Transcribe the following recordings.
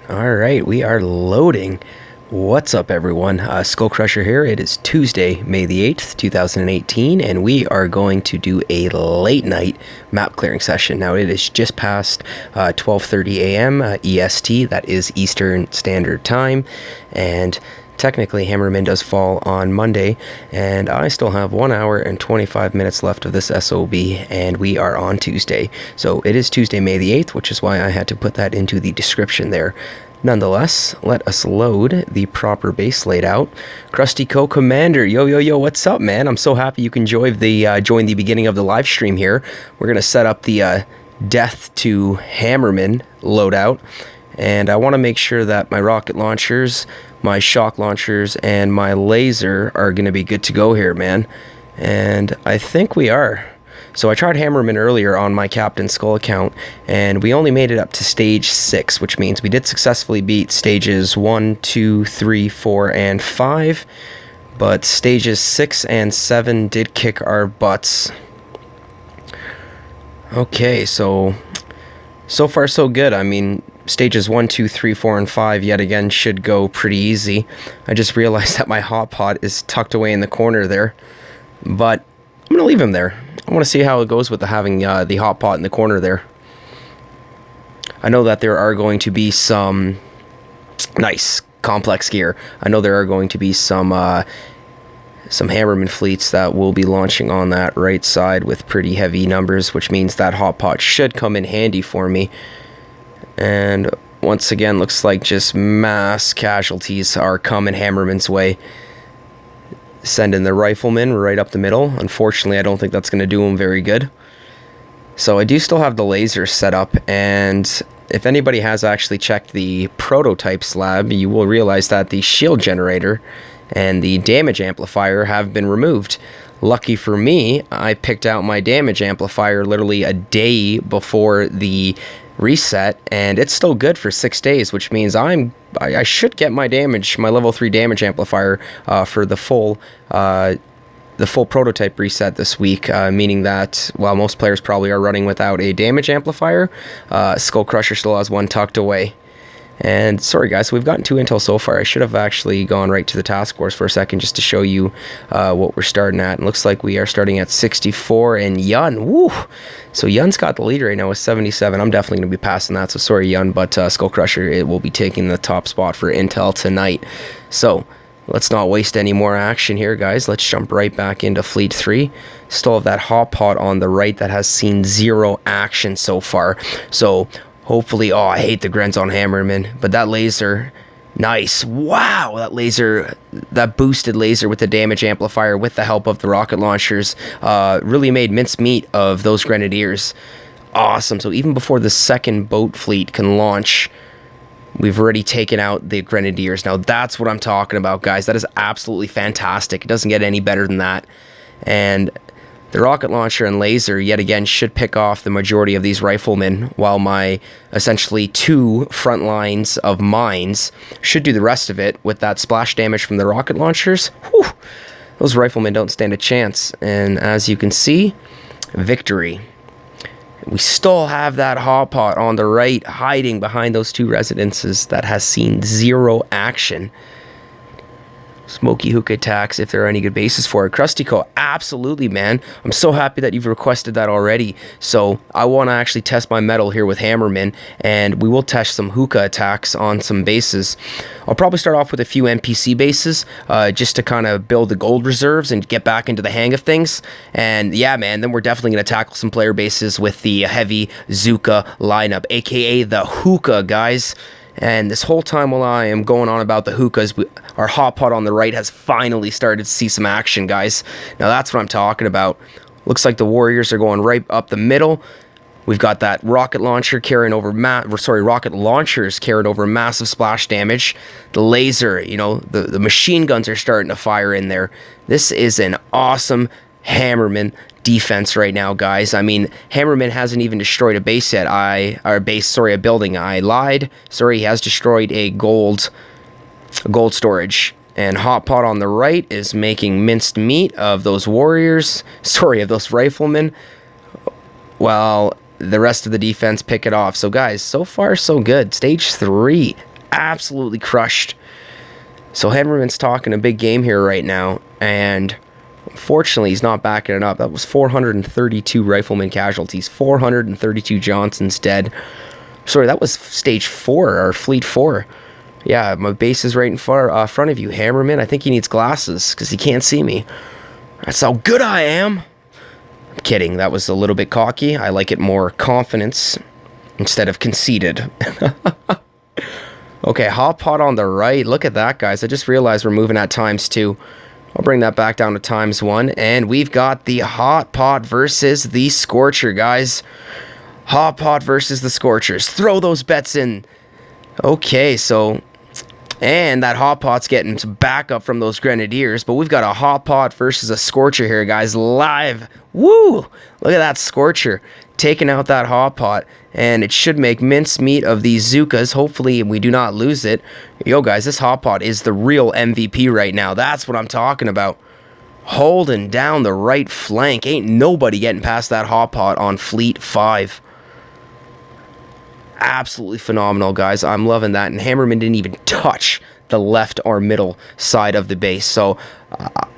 All right, we are loading. What's up, everyone? SkullCrusher here. It is Tuesday, May the 8th, 2018, and we are going to do a late night map clearing session. Now, it is just past 12:30 a.m. EST, that is Eastern Standard Time, and technically Hammerman does fall on Monday, and I still have 1 hour and 25 minutes left of this SOB, and we are on Tuesday. So it is Tuesday, May the 8th, which is why I had to put that into the description there. Nonetheless, let us load the proper base laid out. Krusty Co-Commander, yo, what's up, man? I'm so happy you can join the beginning of the live stream here. We're going to set up the Death to Hammerman loadout, and I want to make sure that my rocket launchers, my shock launchers, and my laser are going to be good to go here, man. And I think we are. So I tried Hammerman earlier on my Captain Skull account, and we only made it up to stage 6, which means we did successfully beat stages 1, 2, 3, 4, and 5, but stages 6 and 7 did kick our butts. Okay, so far so good. I mean, stages 1, 2, 3, 4, and 5 yet again should go pretty easy. I just realized that my hot pot is tucked away in the corner there, but I'm going to leave him there. I want to see how it goes with having the hot pot in the corner there. I know that there are going to be some nice complex gear. I know there are going to be some Hammerman fleets that will be launching on that right side with pretty heavy numbers, which means that hot pot should come in handy for me. And once again, looks like just mass casualties are coming Hammerman's way. Sending the rifleman right up the middle. Unfortunately, I don't think that's going to do him very good. So I do still have the laser set up, and if anybody has actually checked the prototypes lab, you will realize that the shield generator and the damage amplifier have been removed. Lucky for me, I picked out my damage amplifier literally a day before the reset, and it's still good for 6 days, which means I should get my level 3 damage amplifier for the full prototype reset this week, meaning that while most players probably are running without a damage amplifier, SkullCrusher still has one tucked away. And sorry guys, we've gotten 2 intel so far. I should have actually gone right to the task force for a second just to show you what we're starting at. And looks like we are starting at 64, and Yun, woo! So Yun's got the lead right now with 77. I'm definitely going to be passing that, so sorry Yun, but SkullCrusher, it will be taking the top spot for intel tonight. So let's not waste any more action here, guys. Let's jump right back into Fleet 3. Still have that hot pot on the right that has seen 0 action so far. So hopefully, oh, I hate the grens on Hammerman, but that laser, nice. Wow, that laser, that boosted laser with the damage amplifier with the help of the rocket launchers really made mincemeat of those grenadiers. Awesome. So even before the second boat fleet can launch, we've already taken out the grenadiers. Now that's what I'm talking about, guys. That is absolutely fantastic. It doesn't get any better than that. And the rocket launcher and laser, yet again, should pick off the majority of these riflemen, while my essentially 2 front lines of mines should do the rest of it with that splash damage from the rocket launchers. Whew, those riflemen don't stand a chance. And as you can see, victory. We still have that hot pot on the right, hiding behind those 2 residences that has seen 0 action. Smoky hookah attacks, if there are any good bases for it. Krusty Co, absolutely, man. I'm so happy that you've requested that already. So I want to actually test my mettle here with Hammerman, and we will test some hookah attacks on some bases. I'll probably start off with a few NPC bases, just to kind of build the gold reserves and get back into the hang of things. And yeah, man, then we're definitely going to tackle some player bases with the heavy Zuka lineup, aka the hookah, guys. And this whole time while I am going on about the hookahs, our hot pot on the right has finally started to see some action, guys. Now that's what I'm talking about. Looks like the warriors are going right up the middle. We've got that rocket launcher carrying over rocket launchers carrying over massive splash damage. The laser, you know, the machine guns are starting to fire in there. This is an awesome Hammerman defense right now, guys. I mean, Hammerman hasn't even destroyed a base yet. A building. I lied. Sorry, he has destroyed a gold storage. And Hot Pot on the right is making minced meat of those warriors. Sorry, of those riflemen. Well, the rest of the defense pick it off. So guys, so far so good. Stage 3. absolutely crushed. So Hammerman's talking a big game here right now, and unfortunately he's not backing it up. That was 432 rifleman casualties, 432 Johnsons dead. Sorry, that was stage 4, or fleet 4. Yeah, my base is right in front of you, Hammerman. I think he needs glasses, because he can't see me. That's how good I am. I'm kidding, that was a little bit cocky. I like it more confidence instead of conceited. Okay, hot pot on the right. Look at that, guys. I just realized we're moving at ×2. I'll bring that back down to ×1. And we've got the hot pot versus the Scorcher, guys. Hot pot versus the Scorchers. Throw those bets in. Okay, so... And that hot pot's getting some backup from those Grenadiers. But we've got a hot pot versus a Scorcher here, guys. Live. Woo! Look at that Scorcher taking out that hot pot. And it should make mincemeat of these Zukas. Hopefully we do not lose it. Yo, guys, this hot pot is the real MVP right now. That's what I'm talking about. Holding down the right flank. Ain't nobody getting past that hot pot on Fleet 5. Absolutely phenomenal, guys. I'm loving that. And Hammerman didn't even touch the left or middle side of the base. So,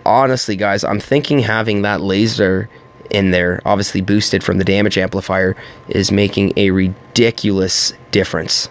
honestly, guys, I'm thinking having that laser in there, obviously boosted from the damage amplifier, is making a ridiculous difference.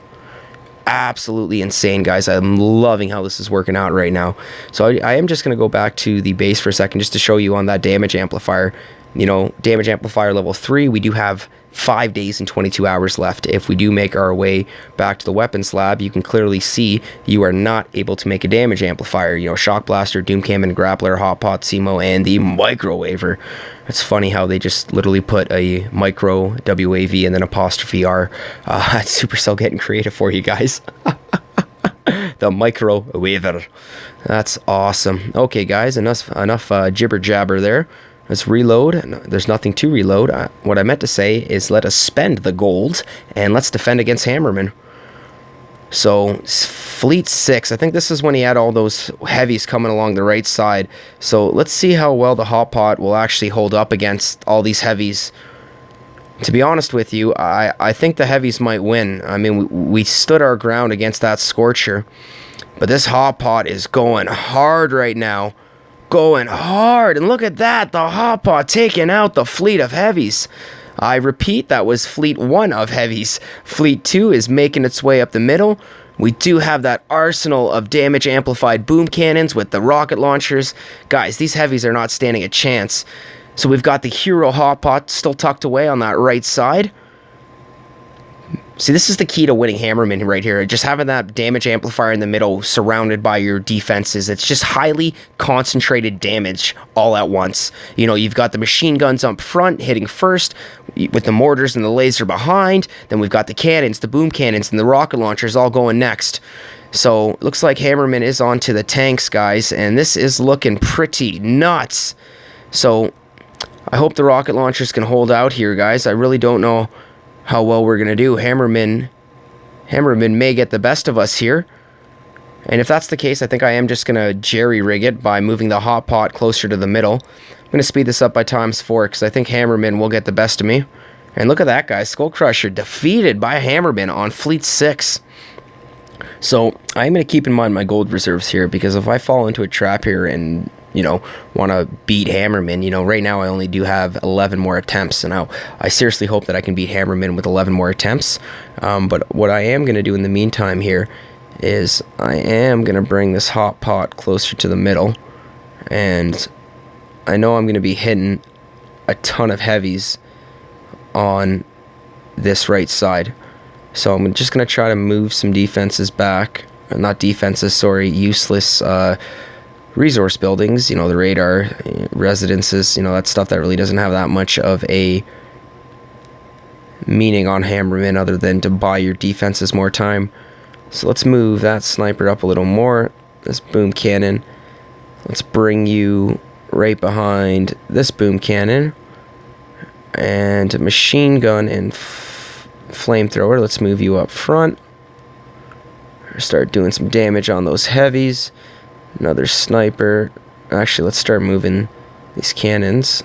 Absolutely insane, guys. I'm loving how this is working out right now. So I am just going to go back to the base for a second just to show you on that damage amplifier. You know, damage amplifier level 3, we do have 5 days and 22 hours left. If we do make our way back to the weapons lab, you can clearly see you are not able to make a damage amplifier. You know, Shock Blaster, Doom Cannon, Grappler, Hot Pot, SEMO, and the Microwaver. It's funny how they just literally put a micro WAV and then apostrophe R. That's Supercell getting creative for you guys. The Microwaver. That's awesome. Okay, guys, enough jibber jabber there. Let's reload. There's nothing to reload. What I meant to say is let us spend the gold and let's defend against Hammerman. So, Fleet 6. I think this is when he had all those heavies coming along the right side. So, let's see how well the hot pot will actually hold up against all these heavies. To be honest with you, I think the heavies might win. I mean, we stood our ground against that Scorcher. But this hot pot is going hard right now. Going hard, and look at that, the hot pot taking out the fleet of heavies. I repeat, that was Fleet 1 of heavies. Fleet 2 is making its way up the middle. We do have that arsenal of damage amplified boom cannons with the rocket launchers. Guys, these heavies are not standing a chance. So we've got the hero hot pot still tucked away on that right side. See, this is the key to winning Hammerman right here. Just having that damage amplifier in the middle surrounded by your defenses. It's just highly concentrated damage all at once. You know, you've got the machine guns up front hitting first with the mortars and the laser behind. Then we've got the cannons, the boom cannons, and the rocket launchers all going next. So, looks like Hammerman is onto the tanks, guys. And this is looking pretty nuts. So, I hope the rocket launchers can hold out here, guys. I really don't know how well we're going to do. Hammerman may get the best of us here. And if that's the case, I think I am just going to jerry-rig it by moving the hot pot closer to the middle. I'm going to speed this up by ×4 because I think Hammerman will get the best of me. And look at that, guys. SkullCrusher defeated by Hammerman on Fleet 6. So I'm going to keep in mind my gold reserves here because if I fall into a trap here and, you know, want to beat Hammerman, you know, right now I only do have 11 more attempts. And I seriously hope that I can beat Hammerman with 11 more attempts. But what I am going to do in the meantime here is I am going to bring this hot pot closer to the middle. And I know I'm going to be hitting a ton of heavies on this right side. So I'm just going to try to move some defenses back. Not defenses, sorry, useless resource buildings, you know, the radar, residences, you know, that stuff that really doesn't have that much of a meaning on Hammerman other than to buy your defenses more time. So let's move that sniper up a little more. This boom cannon. Let's bring you right behind this boom cannon. And a machine gun and flamethrower. Let's move you up front. Start doing some damage on those heavies. Another sniper. Actually, let's start moving these cannons.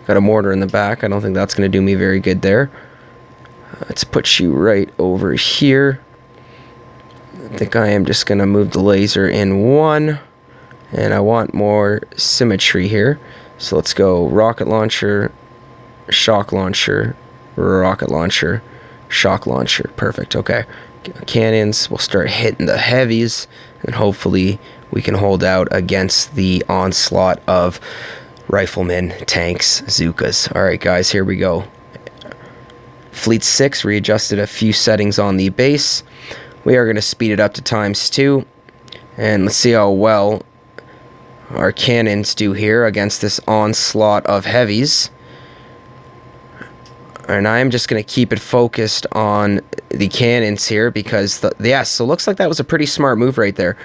Got a mortar in the back. I don't think that's going to do me very good there. Let's put you right over here. I think I am just going to move the laser in one. And I want more symmetry here. So let's go rocket launcher, shock launcher, rocket launcher, shock launcher. Perfect. Okay. Cannons, we'll start hitting the heavies. And hopefully we can hold out against the onslaught of riflemen, tanks, Zookas. Alright guys, here we go. Fleet 6 readjusted a few settings on the base. We are going to speed it up to ×2. And let's see how well our cannons do here against this onslaught of heavies. And I am just going to keep it focused on the cannons here because, yeah, so looks like that was a pretty smart move right there.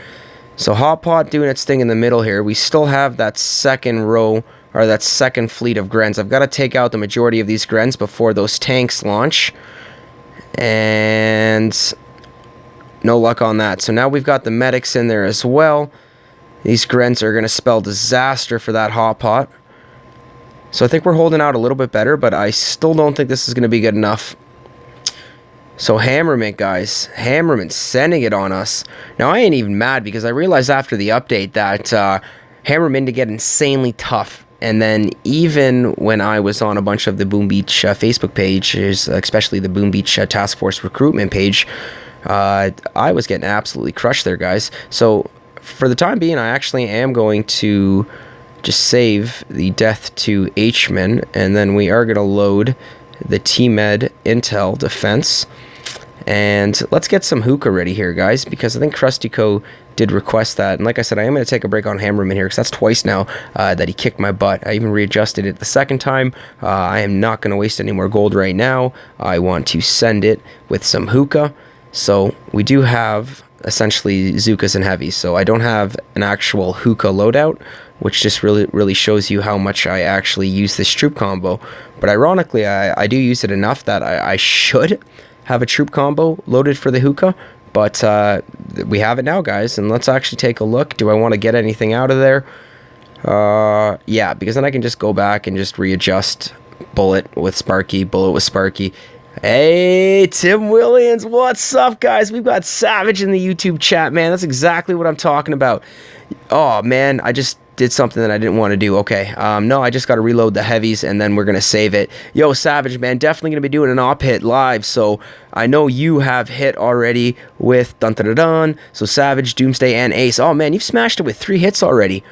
So Hot Pot doing its thing in the middle here. We still have that second row, or that second fleet of Grens. I've got to take out the majority of these Grens before those tanks launch. And no luck on that. So now we've got the medics in there as well. These Grens are going to spell disaster for that Hot Pot. So I think we're holding out a little bit better, but I still don't think this is going to be good enough. So Hammerman, guys. Hammerman sending it on us. Now, I ain't even mad because I realized after the update that Hammerman to get insanely tough. And then even when I was on a bunch of the Boom Beach Facebook pages, especially the Boom Beach Task Force recruitment page, I was getting absolutely crushed there, guys. So for the time being, I actually am going to just save the death to H-Men, and then we are going to load the T-Med Intel defense. And let's get some hookah ready here, guys, because I think Krustyco did request that. And like I said, I am going to take a break on Hammerman here, because that's twice now that he kicked my butt. I even readjusted it the second time. I am not going to waste any more gold right now. I want to send it with some hookah. So we do have essentially Zookas and heavies. So I don't have an actual hookah loadout, which just really shows you how much I actually use this troop combo. But ironically, I do use it enough that I should have a troop combo loaded for the hookah. But we have it now, guys, and let's actually take a look. Do I want to get anything out of there? Yeah, because then I can just go back and just readjust bullet with Sparky, bullet with Sparky. Hey, Tim Williams, what's up, guys? We've got Savage in the YouTube chat, man. That's exactly what I'm talking about. Oh, man, I just did something that I didn't want to do. Okay, no, I just got to reload the heavies, and then we're going to save it. Yo, Savage, man, definitely going to be doing an op hit live, so I know you have hit already with dun-dun-dun-dun, so Savage, Doomsday, and Ace. Oh, man, you've smashed it with 3 hits already.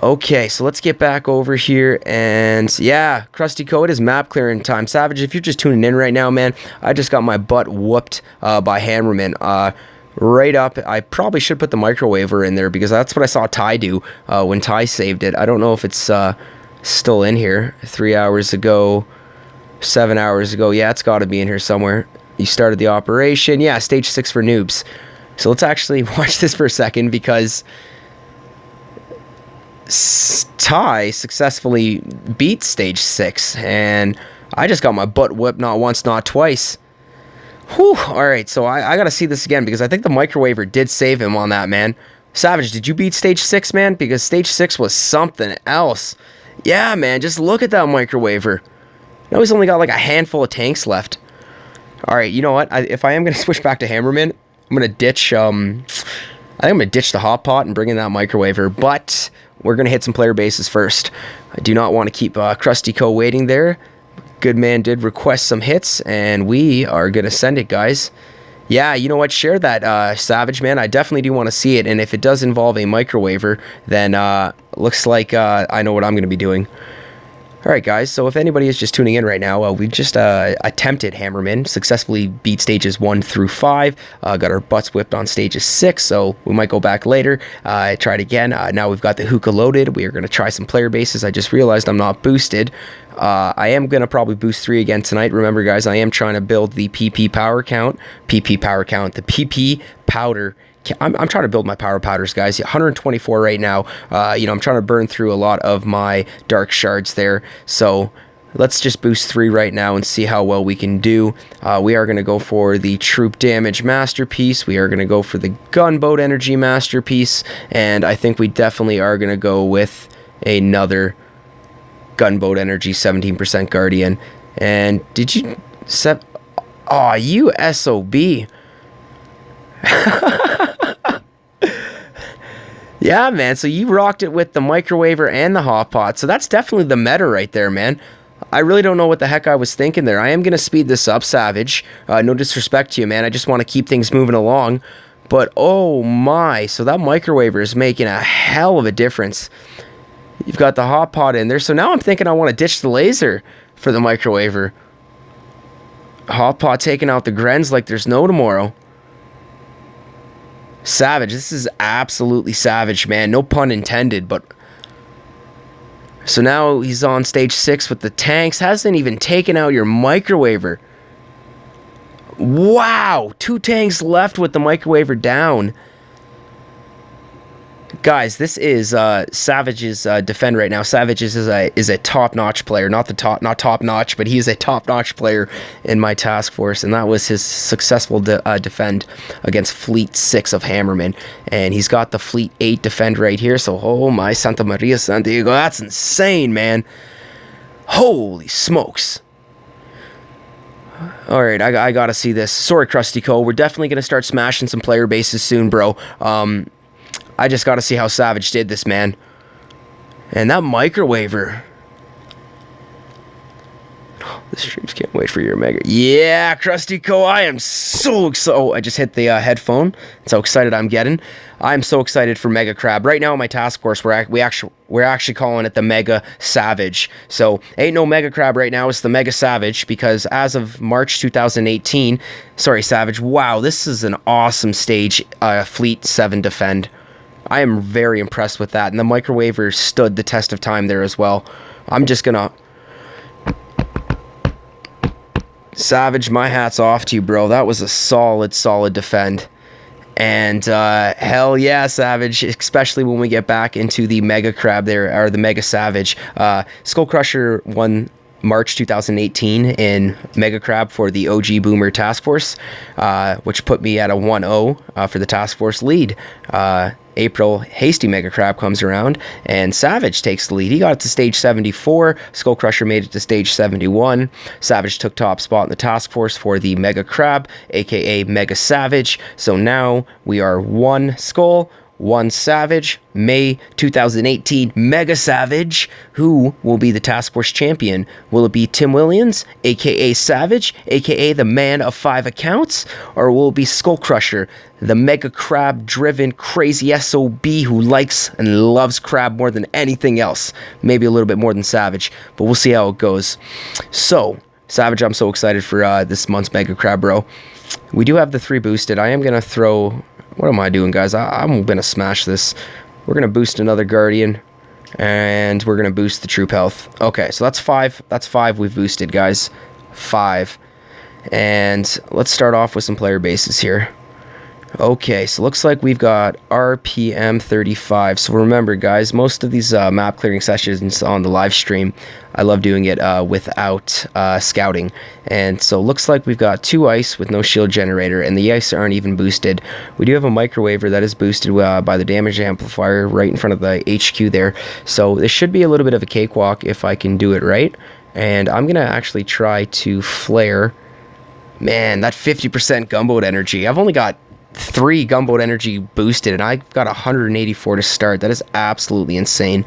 Okay, so let's get back over here, and yeah, Krustyco, it is map clearing time. Savage, if you're just tuning in right now, man, I just got my butt whooped by Hammerman. Right up, I probably should put the microwaver in there because that's what I saw Ty do when Ty saved it. I don't know if it's still in here. 3 hours ago, 7 hours ago. Yeah, it's got to be in here somewhere. You started the operation. Yeah, stage 6 for noobs. So let's actually watch this for a second because Ty successfully beat stage 6, and I just got my butt whipped not once, not twice. Whew, alright, so I gotta see this again because I think the microwaver did save him on that, man. Savage, did you beat stage 6, man? Because stage 6 was something else. Yeah, man, just look at that microwaver. Now he's only got like a handful of tanks left. Alright, you know what? If I am gonna switch back to Hammerman, I'm gonna ditch, I think I'm gonna ditch the hot pot and bring in that microwaver, but we're gonna hit some player bases first. I do not want to keep Krustyco waiting there. Good man did request some hits, and we are going to send it, guys. Yeah, you know what? Share that, Savage, man. I definitely do want to see it, and if it does involve a microwaver, then looks like I know what I'm going to be doing. Alright, guys, so if anybody is just tuning in right now, we just attempted Hammerman, successfully beat stages 1 through 5, got our butts whipped on stages 6, so we might go back later, try it again. Now we've got the hookah loaded. We are going to try some player bases. I just realized I'm not boosted. I am going to probably boost 3 again tonight. Remember, guys, I am trying to build the PP power count, the PP powder. I'm trying to build my power powders, guys. 124 right now. You know, I'm trying to burn through a lot of my dark shards there. So let's just boost 3 right now and see how well we can do. We are going to go for the troop damage masterpiece. We are going to go for the gunboat energy masterpiece. And I think we definitely are going to go with another gunboat energy 17% guardian. And did you Aw, you SOB. Yeah, man, so you rocked it with the microwaver and the hot pot. So that's definitely the meta right there, man. I really don't know what the heck I was thinking there. I am going to speed this up, Savage. No disrespect to you, man. I just want to keep things moving along. But, oh my, so that microwaver is making a hell of a difference. You've got the hot pot in there. So now I'm thinking I want to ditch the laser for the microwaver. Hot pot taking out the Grens like there's no tomorrow. Savage. This is absolutely savage, man. No pun intended, but... So now he's on stage 6 with the tanks. Hasn't even taken out your microwaver. Wow! 2 tanks left with the microwaver down. Guys, this is Savage's defend right now. Savage is a top-notch player, not top-notch, but he is a top-notch player in my task force, and that was his successful defend against Fleet 6 of Hammerman, and he's got the Fleet 8 defend right here. So, oh my Santa Maria Santiago, that's insane, man! Holy smokes! All right, I gotta see this. Sorry, Krusty Co. We're definitely gonna start smashing some player bases soon, bro. I just gotta see how Savage did this, man. And that microwaver. The streams can't wait for your mega. Yeah, Krusty Co. I am so excited. Oh, I just hit the headphone. That's how excited I'm getting. I'm so excited for Mega Crab. Right now in my task force, we're actually calling it the Mega Savage. So ain't no Mega Crab right now. It's the Mega Savage because as of March 2018, sorry Savage. Wow, this is an awesome stage. Fleet 7 defend. I am very impressed with that, and the microwaver stood the test of time there as well. I'm just gonna... Savage, my hat's off to you, bro. That was a solid defend. And hell yeah, Savage, especially when we get back into the Mega Crab there, or the Mega Savage. SkullCrusher won March 2018 in Mega Crab for the OG Boomer Task Force, which put me at a 1-0 for the Task Force lead. April, Hasty Mega Crab comes around, and Savage takes the lead. He got it to stage 74. SkullCrusher made it to stage 71. Savage took top spot in the task force for the Mega Crab, aka Mega Savage. So now we are 1 Skull, 1 Savage. May 2018 Mega Savage. Who will be the task force champion? Will it be Tim Williams, aka Savage, aka the man of 5 accounts? Or will it be SkullCrusher, the Mega Crab driven crazy SOB who likes and loves crab more than anything else? Maybe a little bit more than Savage, but we'll see how it goes. So, Savage, I'm so excited for this month's Mega Crab, bro. We do have the 3 boosted. I am going to throw... What am I doing, guys? I'm going to smash this. We're going to boost another Guardian, and we're going to boost the Troop Health. Okay, so that's 5. That's 5 we've boosted, guys. 5. And let's start off with some player bases here. Okay, so looks like we've got RPM 35. So remember, guys, most of these map clearing sessions on the live stream, I love doing it without scouting. And so looks like we've got 2 ice with no shield generator, and the ice aren't even boosted. We do have a microwaver that is boosted by the damage amplifier right in front of the HQ there. So this should be a little bit of a cakewalk if I can do it right. And I'm going to actually try to flare. Man, that 50% gunboat energy. I've only got 3 gunboat energy boosted, and I got 184 to start. That is absolutely insane.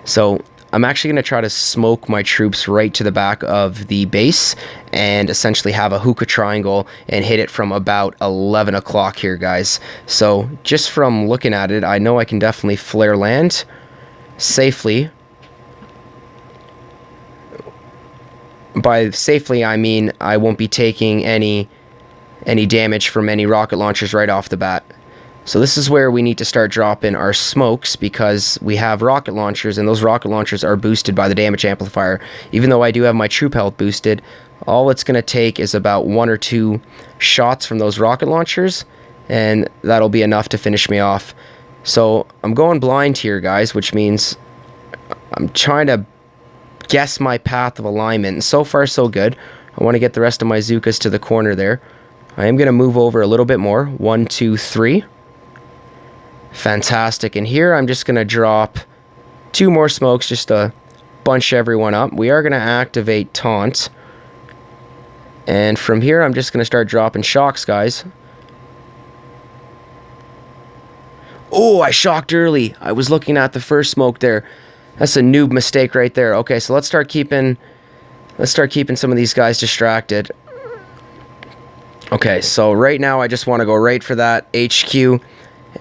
So I'm actually going to try to smoke my troops right to the back of the base and essentially have a hookah triangle and hit it from about 11 o'clock here, guys. So just from looking at it, I know I can definitely flare land safely. By safely, I mean I won't be taking any damage from any rocket launchers right off the bat. So this is where we need to start dropping our smokes, because we have rocket launchers, and those rocket launchers are boosted by the damage amplifier. Even though I do have my troop health boosted, all it's going to take is about 1 or 2 shots from those rocket launchers, and that'll be enough to finish me off. So I'm going blind here, guys, which means I'm trying to guess my path of alignment, and so far so good. I want to get the rest of my Zookas to the corner there. I am going to move over a little bit more. 1, 2, 3. Fantastic. And here I'm just going to drop 2 more smokes just to bunch everyone up. We are going to activate Taunt. And from here, I'm just going to start dropping shocks, guys. Oh, I shocked early. I was looking at the first smoke there. That's a noob mistake right there. Okay, so let's start keeping some of these guys distracted. Okay, so right now I just want to go right for that HQ,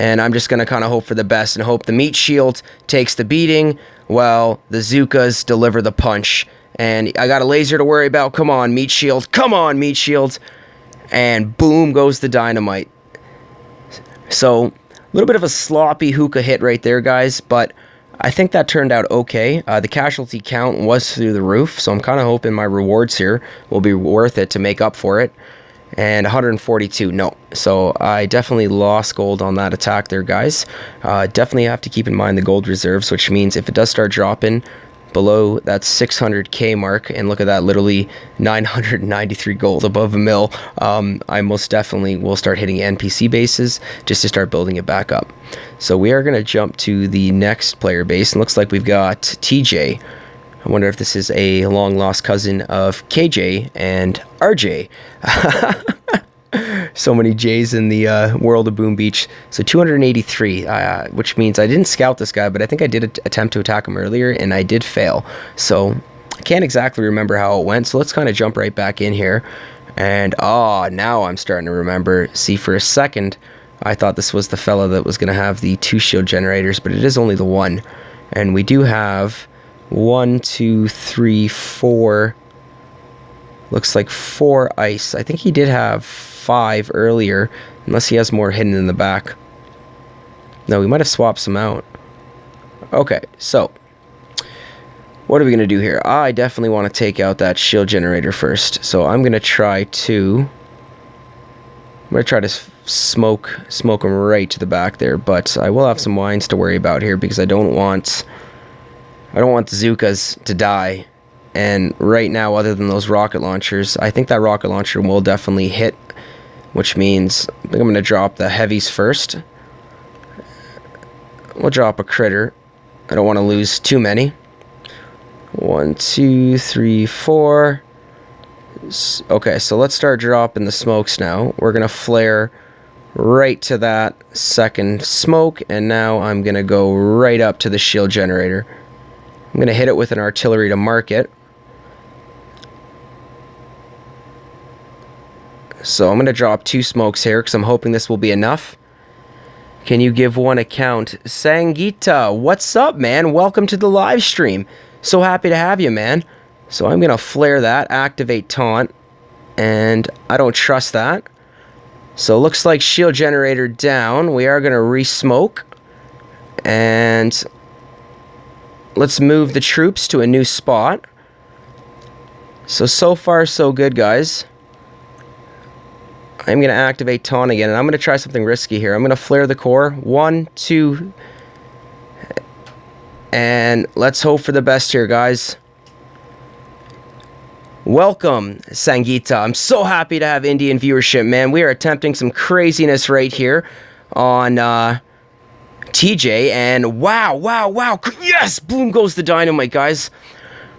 and I'm just going to kind of hope for the best and hope the meat shield takes the beating while the Zookas deliver the punch. And I got a laser to worry about. Come on, meat shield. Come on, meat shield. And boom goes the dynamite. So, a little bit of a sloppy hookah hit right there, guys, but I think that turned out okay. The casualty count was through the roof, so I'm kind of hoping my rewards here will be worth it to make up for it. And 142, no. So I definitely lost gold on that attack there, guys. Definitely have to keep in mind the gold reserves, which means if it does start dropping below that 600k mark, and look at that, literally 993 gold above a mil, I most definitely will start hitting NPC bases just to start building it back up. So we are going to jump to the next player base, and looks like we've got TJ. I wonder if this is a long-lost cousin of KJ and RJ. So many J's in the world of Boom Beach. So 283, which means I didn't scout this guy, but I think I did attempt to attack him earlier, and I did fail. So I can't exactly remember how it went, so let's kind of jump right back in here. And, now I'm starting to remember. See, for a second, I thought this was the fella that was going to have the 2 shield generators, but it is only the 1. And we do have 1, 2, 3, 4. Looks like 4 ice. I think he did have 5 earlier, unless he has more hidden in the back. No, we might have swapped some out. Okay, so what are we going to do here? I definitely want to take out that shield generator first. So I'm going to try to smoke him right to the back there, but I will have some wines to worry about here because I don't want the Zookas to die. And right now, other than those rocket launchers, I think that rocket launcher will definitely hit, which means I think I'm going to drop the heavies first. We'll drop a critter. I don't want to lose too many. 1, 2, 3, 4. Okay, so let's start dropping the smokes now. We're going to flare right to that second smoke, and now I'm going to go right up to the shield generator. I'm going to hit it with an artillery to mark it. So I'm going to drop 2 smokes here because I'm hoping this will be enough. Can you give one account? Sangita, what's up, man? Welcome to the live stream. So happy to have you, man. So I'm going to flare that, activate taunt, and I don't trust that. So it looks like shield generator down. We are going to re-smoke, and let's move the troops to a new spot. So far, so good, guys. I'm going to activate taunt again, and I'm going to try something risky here. I'm going to flare the core. 1, 2, and let's hope for the best here, guys. Welcome, Sangita. I'm so happy to have Indian viewership, man. We are attempting some craziness right here on TJ, and wow. Yes! Boom goes the dynamite, guys.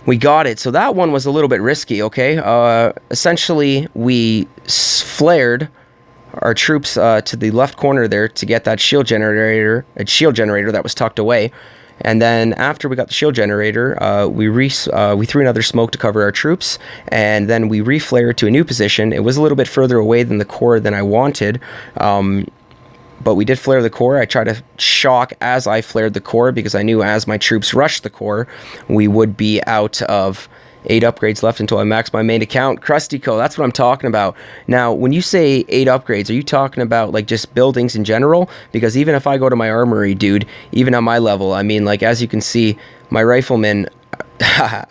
We got it. So that one was a little bit risky, okay? Essentially, we flared our troops to the left corner there to get that shield generator that was tucked away. And then after we got the shield generator, we threw another smoke to cover our troops, and then we reflared to a new position. It was a little bit further away than the core than I wanted, but we did flare the core. I tried to shock as I flared the core because I knew as my troops rushed the core, we would be out of 8 upgrades left until I max my main account. Krustyco, that's what I'm talking about. Now, when you say 8 upgrades, are you talking about like just buildings in general? Because even if I go to my armory, dude, even on my level, I mean, like as you can see, my riflemen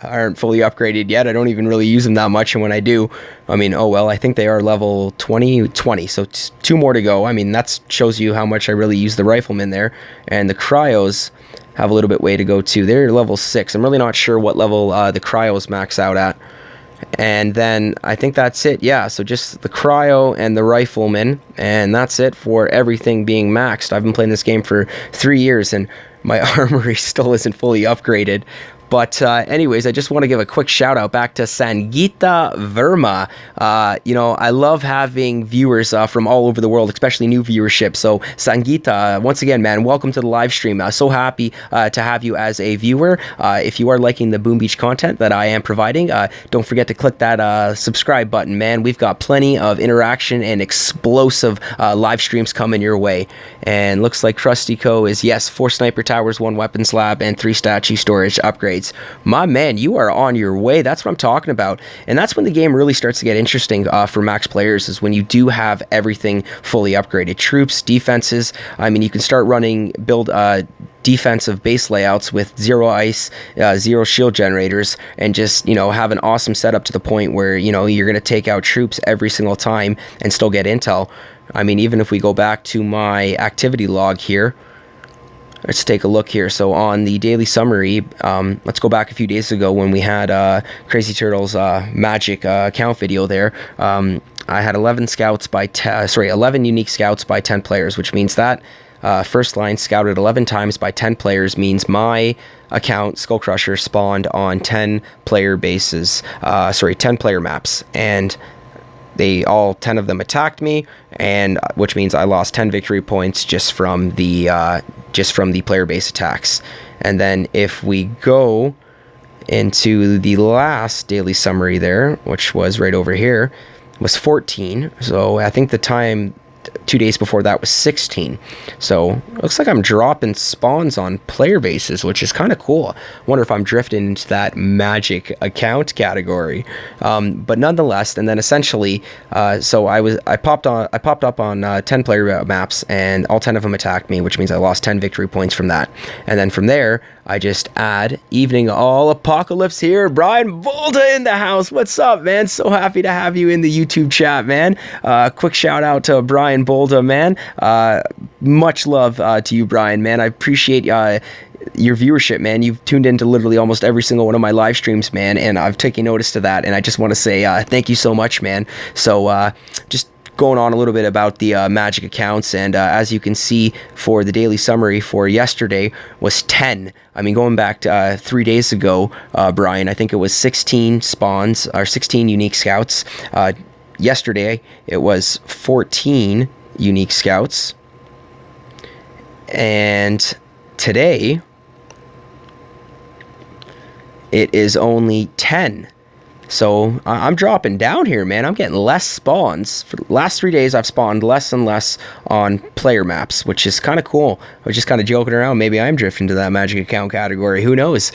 aren't fully upgraded yet. I don't even really use them that much, and when I do, I mean, oh well, I think they are level 20, so 2 more to go. I mean, that shows you how much I really use the riflemen there. And the cryos have a little bit way to go too. They're level 6. I'm really not sure what level the cryos max out at. And then I think that's it. Yeah, so just the cryo and the rifleman, and that's it for everything being maxed. I've been playing this game for 3 years, and my armory still isn't fully upgraded. But anyways, I just want to give a quick shout out back to Sangita Verma. You know, I love having viewers from all over the world, especially new viewership. So Sangita, once again, man, welcome to the live stream. So happy to have you as a viewer. If you are liking the Boom Beach content that I am providing, don't forget to click that subscribe button, man. We've got plenty of interaction and explosive live streams coming your way. And looks like Krusty Co is, yes, 4 sniper towers, 1 weapons lab, and 3 statue storage upgrades. My man, you are on your way. That's what I'm talking about. And that's when the game really starts to get interesting for max players, is when you do have everything fully upgraded. Troops, defenses. I mean, you can start running build defensive base layouts with 0 ice, 0 shield generators, and just, you know, have an awesome setup to the point where, you know, you're going to take out troops every single time and still get intel. I mean, even if we go back to my activity log here, let's take a look here. So on the daily summary, let's go back a few days ago when we had Crazy Turtle's magic account video there. I had 11 scouts by 11 unique scouts by 10 players, which means that first line scouted 11 times by 10 players means my account, SkullCrusher, spawned on 10 player bases, 10 player maps, and all 10 of them attacked me, and which means I lost 10 victory points just from the player base attacks. And then if we go into the last daily summary there, which was right over here, was 14. So I think the time 2 days before that was 16. So looks like I'm dropping spawns on player bases, which is kind of cool. Wonder if I'm drifting into that magic account category. But nonetheless, and then essentially, so I popped up on 10 player maps, and all 10 of them attacked me, which means I lost 10 victory points from that. And then from there, I just add Evening All Apocalypse here. Brian Bolda in the house. What's up, man? So happy to have you in the YouTube chat, man. Quick shout out to Brian Bolda, man. Much love to you, Brian, man. I appreciate your viewership, man. You've tuned into literally almost every single one of my live streams, man, and I've taken notice to that, and I just want to say thank you so much, man. So just going on a little bit about the magic accounts, and as you can see, for the daily summary for yesterday was 10. I mean, going back to 3 days ago, Brian, I think it was 16 spawns, or 16 unique scouts. Yesterday it was 14 unique scouts, and today it is only 10. So I'm dropping down here, man. I'm getting less spawns. For the last 3 days, I've spawned less and less on player maps, which is kind of cool. I was just kind of joking around. Maybe I'm drifting to that magic account category. Who knows?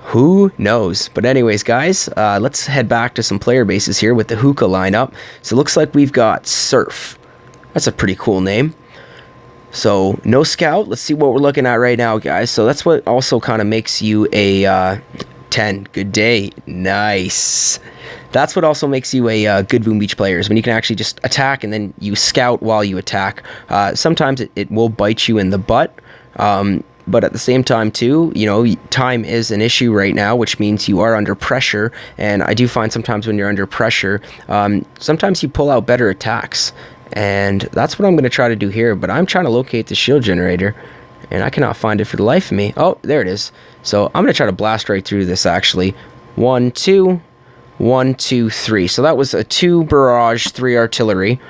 Who knows? But anyways, guys, let's head back to some player bases here with the hookah lineup. So it looks like we've got Surf. That's a pretty cool name. So no scout. Let's see what we're looking at right now, guys. So that's what also kind of makes you a 10. Good day. Nice. That's what also makes you a good Boom Beach player, is when you can actually just attack and then you scout while you attack. Sometimes it will bite you in the butt, but at the same time too, you know, time is an issue right now, which means you are under pressure, and I do find sometimes when you're under pressure, sometimes you pull out better attacks, and that's what I'm going to try to do here. But I'm trying to locate the shield generator, and I cannot find it for the life of me. Oh, there it is. So I'm going to try to blast right through this, actually. 1, 2, 1, 2, 3. So that was a 2 barrage, 3 artillery.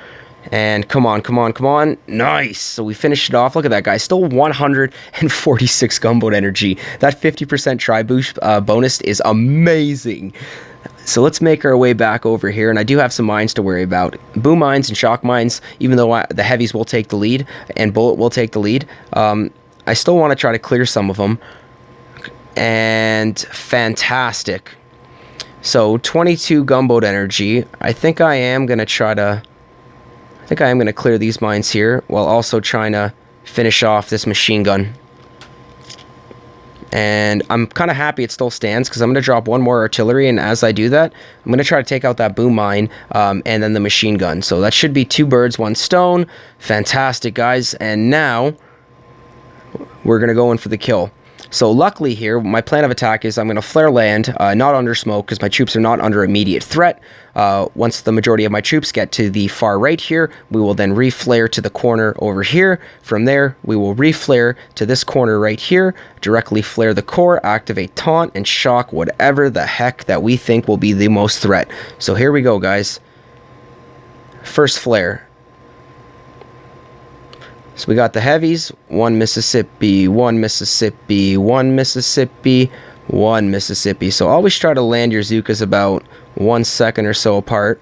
And come on, come on, come on. Nice. So we finished it off. Look at that guy. Still 146 gunboat energy. That 50% try boost bonus is amazing. So let's make our way back over here, and I do have some mines to worry about. Boom mines and shock mines, even though the heavies will take the lead and bullet will take the lead, I still want to try to clear some of them. And fantastic. So 22 gunboat energy. I think I am going to clear these mines here while also trying to finish off this machine gun. And I'm kind of happy it still stands, because I'm going to drop 1 more artillery, and as I do that, I'm going to try to take out that boom mine and then the machine gun. So that should be 2 birds, 1 stone. Fantastic, guys. And now we're going to go in for the kill. So luckily here, my plan of attack is I'm going to flare land, not under smoke, because my troops are not under immediate threat. Once the majority of my troops get to the far right here, we will then reflare to the corner over here. From there, we will reflare to this corner right here, directly flare the core, activate taunt, and shock whatever the heck that we think will be the most threat. So here we go, guys. First flare. So we got the heavies, 1 Mississippi, 1 Mississippi, 1 Mississippi, 1 Mississippi. So always try to land your Zookas about 1 second or so apart.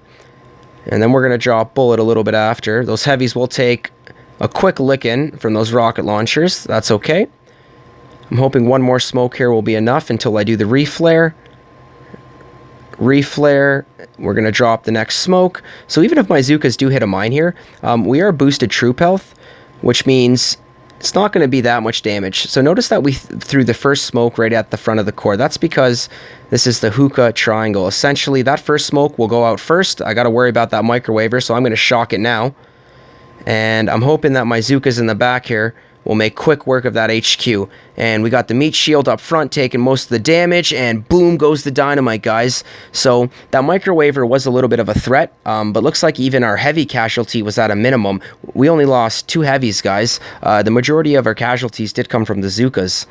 And then we're going to drop bullet a little bit after. Those heavies will take a quick licking from those rocket launchers. That's okay. I'm hoping one more smoke here will be enough until I do the reflare. Reflare. We're going to drop the next smoke. So even if my Zookas do hit a mine here, we are boosted troop health, which means it's not going to be that much damage. So notice that we threw the first smoke right at the front of the core. That's because this is the hookah triangle. Essentially, that first smoke will go out first. I got to worry about that microwaver, so I'm going to shock it now. And I'm hoping that my Zookas in the back here will make quick work of that HQ. And we got the meat shield up front taking most of the damage, and boom goes the dynamite, guys. So that microwaver was a little bit of a threat, but looks like even our heavy casualty was at a minimum. We only lost 2 heavies, guys. The majority of our casualties did come from the Zookas.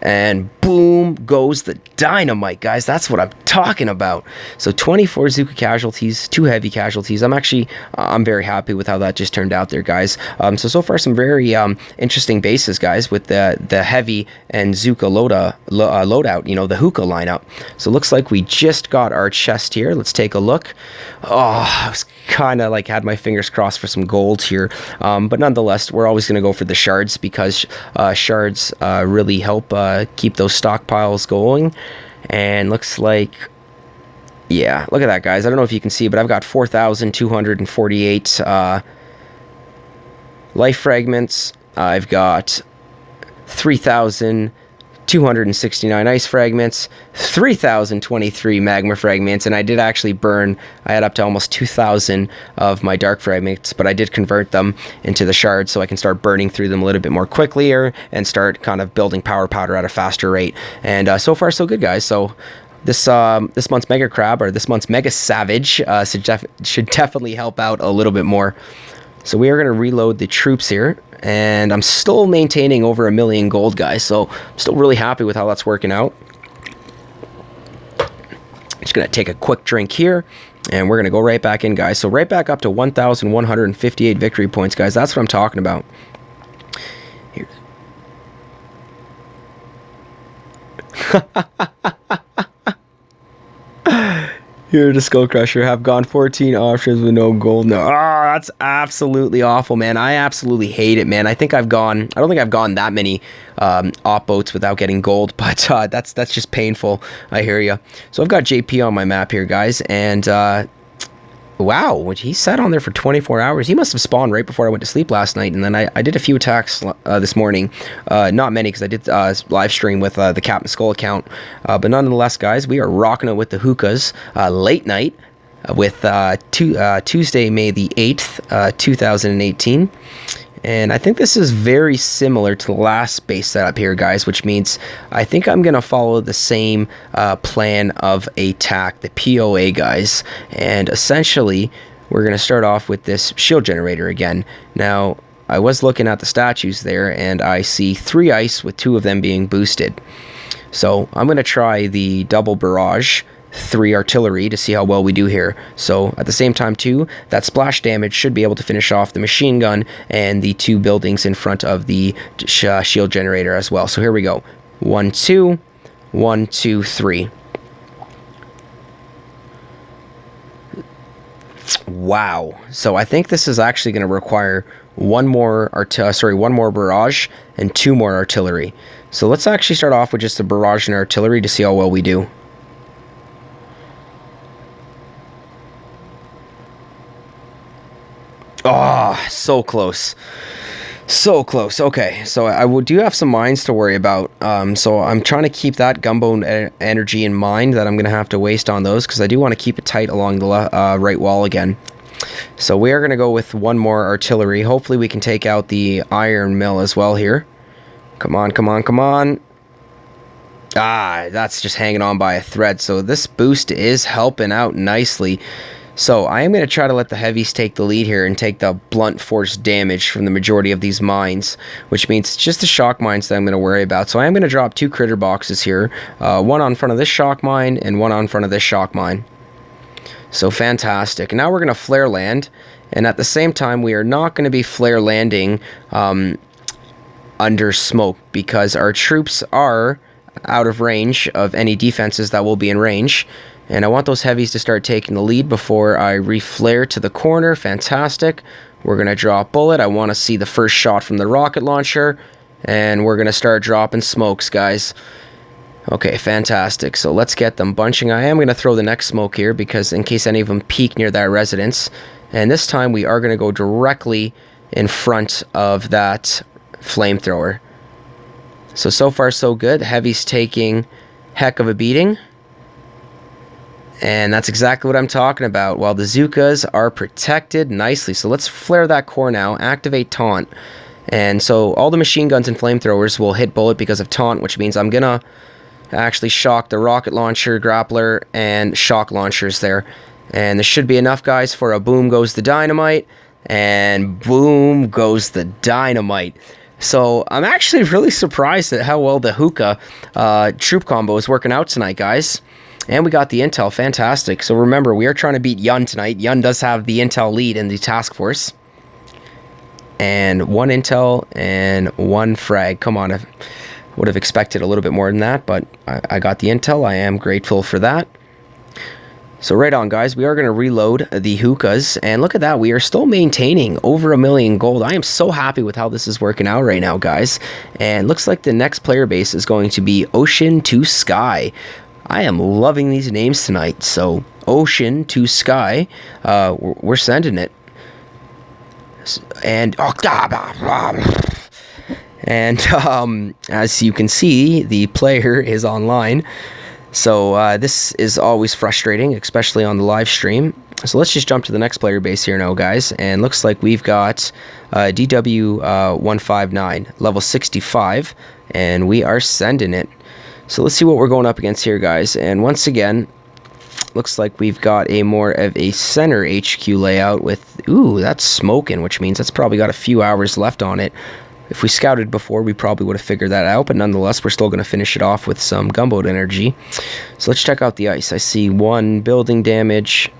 And boom goes the dynamite, guys. That's what I'm talking about. So 24 Zooka casualties, 2 heavy casualties. I'm very happy with how that just turned out there, guys. So far some very interesting bases, guys, with the heavy and Zooka loadout, you know, the hookah lineup. So it looks like we just got our chest here. Let's take a look. Oh, I was kind of like had my fingers crossed for some gold here. But nonetheless, we're always going to go for the shards, because shards really help keep those stockpiles going. And looks like, yeah, look at that, guys. I don't know if you can see, but I've got 4,248 life fragments. I've got 3,269 ice fragments, 3,023 magma fragments, and I did actually burn, I had up to almost 2,000 of my dark fragments, but I did convert them into the shards so I can start burning through them a little bit more quickly and start kind of building power powder at a faster rate. And so far so good, guys. So this month's Mega Crab, or this month's Mega Savage, should definitely help out a little bit more. So we are going to reload the troops here, and I'm still maintaining over 1 million gold, guys, so I'm still really happy with how that's working out. Just going to take a quick drink here, and we're going to go right back in, guys. So right back up to 1,158 victory points, guys. That's what I'm talking about. Here. Here to SkullCrusher, have gone 14 options with no gold. No, that's absolutely awful, man. I absolutely hate it, man. I don't think I've gone that many op boats without getting gold, but that's just painful. I hear you. So I've got JP on my map here, guys, and wow, he sat on there for 24 hours. He must have spawned right before I went to sleep last night, and then I did a few attacks this morning. Not many, because I did live stream with the Captain Skull account. But nonetheless, guys, we are rocking it with the hookahs late night with Tuesday, May the 8th, 2018. And I think this is very similar to the last base setup here, guys, which means I think I'm going to follow the same plan of attack, the POA, guys. And essentially, we're going to start off with this shield generator again. Now, I was looking at the statues there, and I see 3 ice with 2 of them being boosted. So I'm going to try the double barrage, 3 artillery, to see how well we do here. So at the same time too, that splash damage should be able to finish off the machine gun and the 2 buildings in front of the shield generator as well. So here we go. 1, 2, 1, 2, 3. Wow. So I think this is actually going to require one more barrage and 2 more artillery. So let's actually start off with just the barrage and artillery to see how well we do. Oh, so close. So close. Okay, so I do have some mines to worry about. So I'm trying to keep that gumbo energy in mind that I'm going to have to waste on those, because I do want to keep it tight along the right wall again. So we are going to go with 1 more artillery. Hopefully we can take out the iron mill as well here. Come on, come on, come on. Ah, that's just hanging on by a thread. So this boost is helping out nicely. So I am going to try to let the heavies take the lead here and take the blunt force damage from the majority of these mines, which means it's just the shock mines that I'm going to worry about. So I am going to drop 2 critter boxes here, one on front of this shock mine and one on front of this shock mine. So fantastic. Now we're going to flare land, and at the same time we are not going to be flare landing under smoke, because our troops are out of range of any defenses that will be in range. And I want those heavies to start taking the lead before I reflare to the corner. Fantastic. We're going to drop bullet. I want to see the first shot from the rocket launcher, and we're going to start dropping smokes, guys. Okay, fantastic. So let's get them bunching. I am going to throw the next smoke here, because in case any of them peek near that residence. And this time we are going to go directly in front of that flamethrower. So far so good. Heavy's taking heck of a beating. And that's exactly what I'm talking about. While the Zookas are protected nicely. So let's flare that core now. Activate taunt. And so all the machine guns and flamethrowers will hit bullet because of taunt, which means I'm going to actually shock the rocket launcher, grappler, and shock launchers there. And there should be enough, guys, for a boom goes the dynamite, and boom goes the dynamite. So I'm actually really surprised at how well the hookah troop combo is working out tonight, guys. And we got the intel. Fantastic. So remember, we are trying to beat Yun tonight. Yun does have the intel lead in the task force. And 1 intel and 1 frag. Come on, I would have expected a little bit more than that, but I got the intel. I am grateful for that. So right on, guys, we are going to reload the hookahs, and look at that, we are still maintaining over 1 million gold. I am so happy with how this is working out right now, guys. And looks like the next player base is going to be Ocean to Sky. I am loving these names tonight. So Ocean to Sky, we're sending it. And as you can see, the player is online. So this is always frustrating, especially on the live stream. So let's just jump to the next player base here now, guys. And looks like we've got DW159, level 65, and we are sending it. So let's see what we're going up against here, guys. And once again, looks like we've got a more of a center HQ layout with, ooh, that's smoking, which means that's probably got a few hours left on it. If we scouted before, we probably would have figured that out, but nonetheless, we're still going to finish it off with some gunboat energy. So let's check out the ice. I see 1 building damage.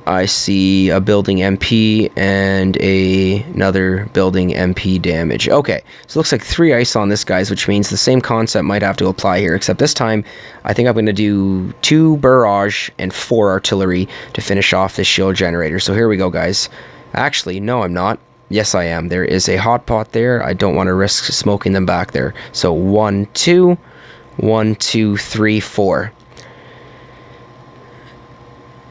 I see a building MP and another building MP damage. Okay, so it looks like 3 ice on this, guys, which means the same concept might have to apply here, except this time I think I'm going to do 2 barrage and 4 artillery to finish off this shield generator. So here we go, guys. Actually, no, I'm not. Yes, I am. There is a hot pot there. I don't want to risk smoking them back there. So 1, 2, 1, 2, 3, 4.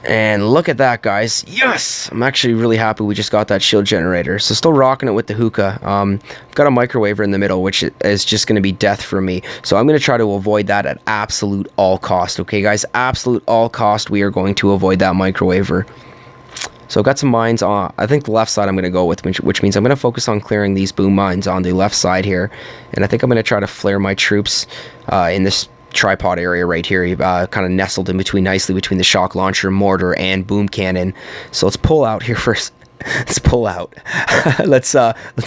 And look at that, guys. Yes! I'm actually really happy we just got that shield generator. So still rocking it with the hookah. I've got a microwaver in the middle, which is just going to be death for me. So I'm going to try to avoid that at absolute all cost. Okay, guys? Absolute all cost, we are going to avoid that microwaver. So I've got some mines on, I think the left side I'm going to go with, which means I'm going to focus on clearing these boom mines on the left side here. And I think I'm going to try to flare my troops in this tripod area right here, kind of nestled in between nicely between the shock launcher, mortar, and boom cannon. So let's pull out here first. Let's pull out. let's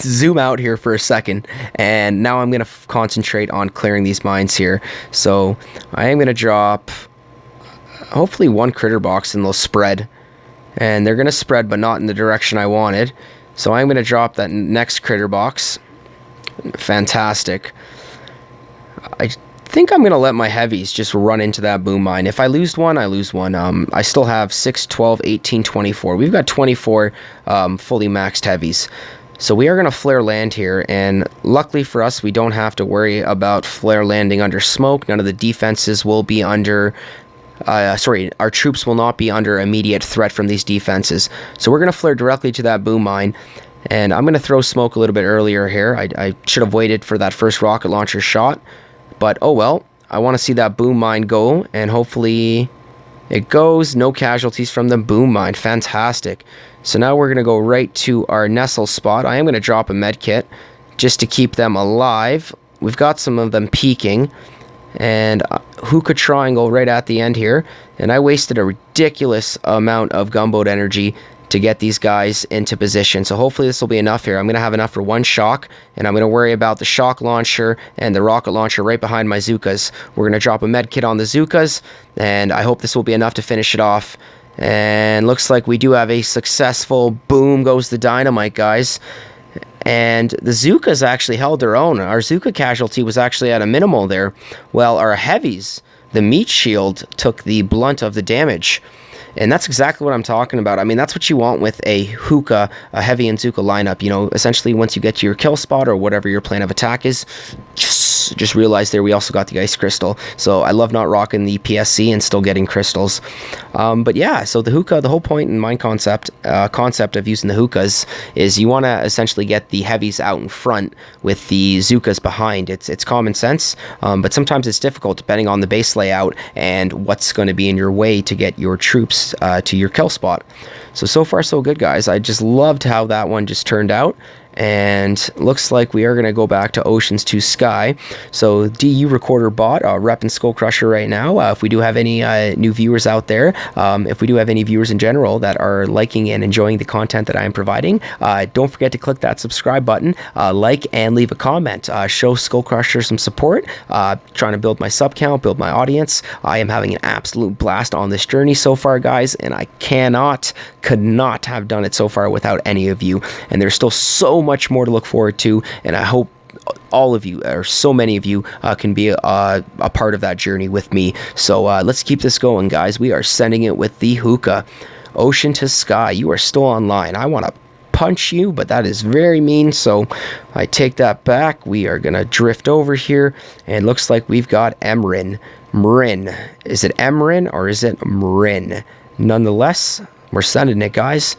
zoom out here for a second. And now I'm going to concentrate on clearing these mines here. So I am going to drop hopefully 1 critter box and they'll spread. And they're going to spread, but not in the direction I wanted. So I'm going to drop that next critter box. Fantastic. I think I'm going to let my heavies just run into that boom mine. If I lose one, I lose one. I still have 6, 12, 18, 24. We've got 24 fully maxed heavies. So we are going to flare land here. And luckily for us, we don't have to worry about flare landing under smoke. None of the defenses will be under... our troops will not be under immediate threat from these defenses. So we're going to flare directly to that boom mine. And I'm going to throw smoke a little bit earlier here. I should have waited for that first rocket launcher shot. But oh well, I want to see that boom mine go. And hopefully it goes. No casualties from the boom mine. Fantastic. So now we're going to go right to our nestle spot. I am going to drop a med kit just to keep them alive. we've got some of them peeking. And hookah triangle right at the end here. And I wasted a ridiculous amount of gunboat energy to get these guys into position. So hopefully this will be enough here. I'm going to have enough for one shock, and I'm going to worry about the shock launcher and the rocket launcher right behind my Zookas. We're going to drop a med kit on the Zookas, and I hope this will be enough to finish it off. And looks like we do have a successful boom goes the dynamite, guys. And the Zookas actually held their own. Our Zooka casualty was actually at a minimal there. Well, our heavies, the meat shield, took the blunt of the damage. And that's exactly what I'm talking about. I mean, that's what you want with a hookah, a heavy and Zooka lineup. You know, essentially once you get to your kill spot or whatever your plan of attack is, just realize there we also got the ice crystal. So I love not rocking the PSC and still getting crystals. But yeah, so the hookah, the whole point in my concept of using the hookahs is you want to essentially get the heavies out in front with the Zookas behind. It's common sense, but sometimes it's difficult depending on the base layout and what's going to be in your way to get your troops to your kill spot. So far so good, guys. I just loved how that one just turned out. And looks like we are going to go back to Oceans to Sky. So DU Recorder Bot, repping SkullCrusher right now. If we do have any new viewers out there, if we do have any viewers in general that are liking and enjoying the content that I am providing, don't forget to click that subscribe button, like, and leave a comment. Show SkullCrusher some support. Trying to build my sub count, build my audience. I am having an absolute blast on this journey so far, guys, and I could not have done it so far without any of you. And there's still so much more to look forward to, and I hope all of you, or so many of you, can be a part of that journey with me. So let's keep this going, guys. We are sending it with the hookah. Ocean to Sky, you are still online. I want to punch you, but that is very mean, so I take that back. We are gonna drift over here, and looks like we've got Emrin. Mrin. Is it Emrin or is it Mrin? Nonetheless, we're sending it, guys.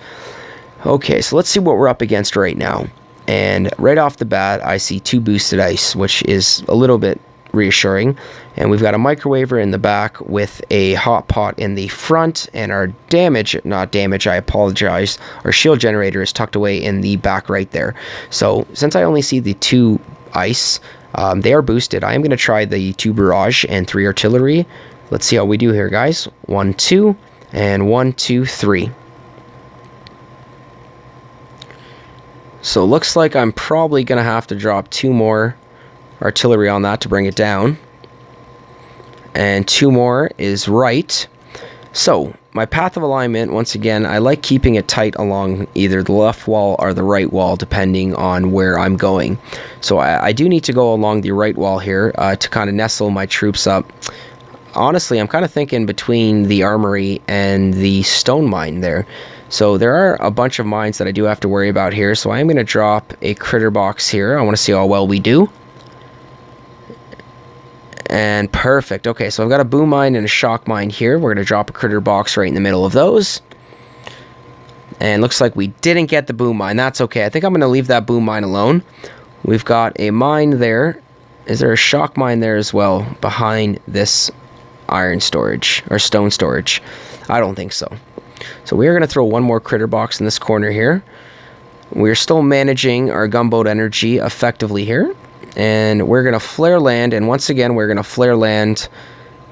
Okay, so let's see what we're up against right now. And right off the bat, I see 2 boosted ice, which is a little bit reassuring. And we've got a microwaver in the back with a hot pot in the front, and our I apologize, our shield generator is tucked away in the back right there. So since I only see the 2 ice, they are boosted. I am going to try the 2 barrage and 3 artillery. Let's see how we do here, guys. 1, 2, and 1, 2, 3. So looks like I'm probably going to have to drop 2 more artillery on that to bring it down. And 2 more is right. So my path of alignment, once again, I like keeping it tight along either the left wall or the right wall, depending on where I'm going. So I do need to go along the right wall here to kind of nestle my troops up. Honestly, I'm kind of thinking between the armory and the stone mine there. So there are a bunch of mines that I do have to worry about here. So I'm going to drop a critter box here. I want to see how well we do. And perfect. Okay, so I've got a boom mine and a shock mine here. We're going to drop a critter box right in the middle of those. And looks like we didn't get the boom mine. That's okay. I think I'm going to leave that boom mine alone. We've got a mine there. Is there a shock mine there as well behind this iron storage or stone storage? I don't think so. So we are going to throw 1 more critter box in this corner here. We're still managing our gunboat energy effectively here. And we're going to flare land, and once again, we're going to flare land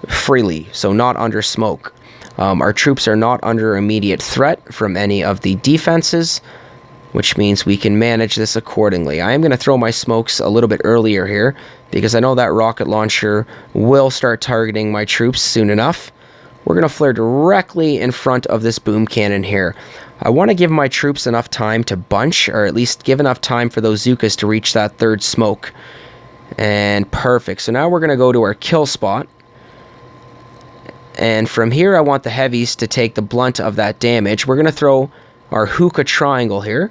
freely, so not under smoke. Our troops are not under immediate threat from any of the defenses, which means we can manage this accordingly. I am going to throw my smokes a little bit earlier here, because I know that rocket launcher will start targeting my troops soon enough. We're going to flare directly in front of this boom cannon here. I want to give my troops enough time to bunch, or at least give enough time for those Zookas to reach that 3rd smoke. And perfect. So now we're going to go to our kill spot. And from here, I want the heavies to take the blunt of that damage. We're going to throw our hookah triangle here.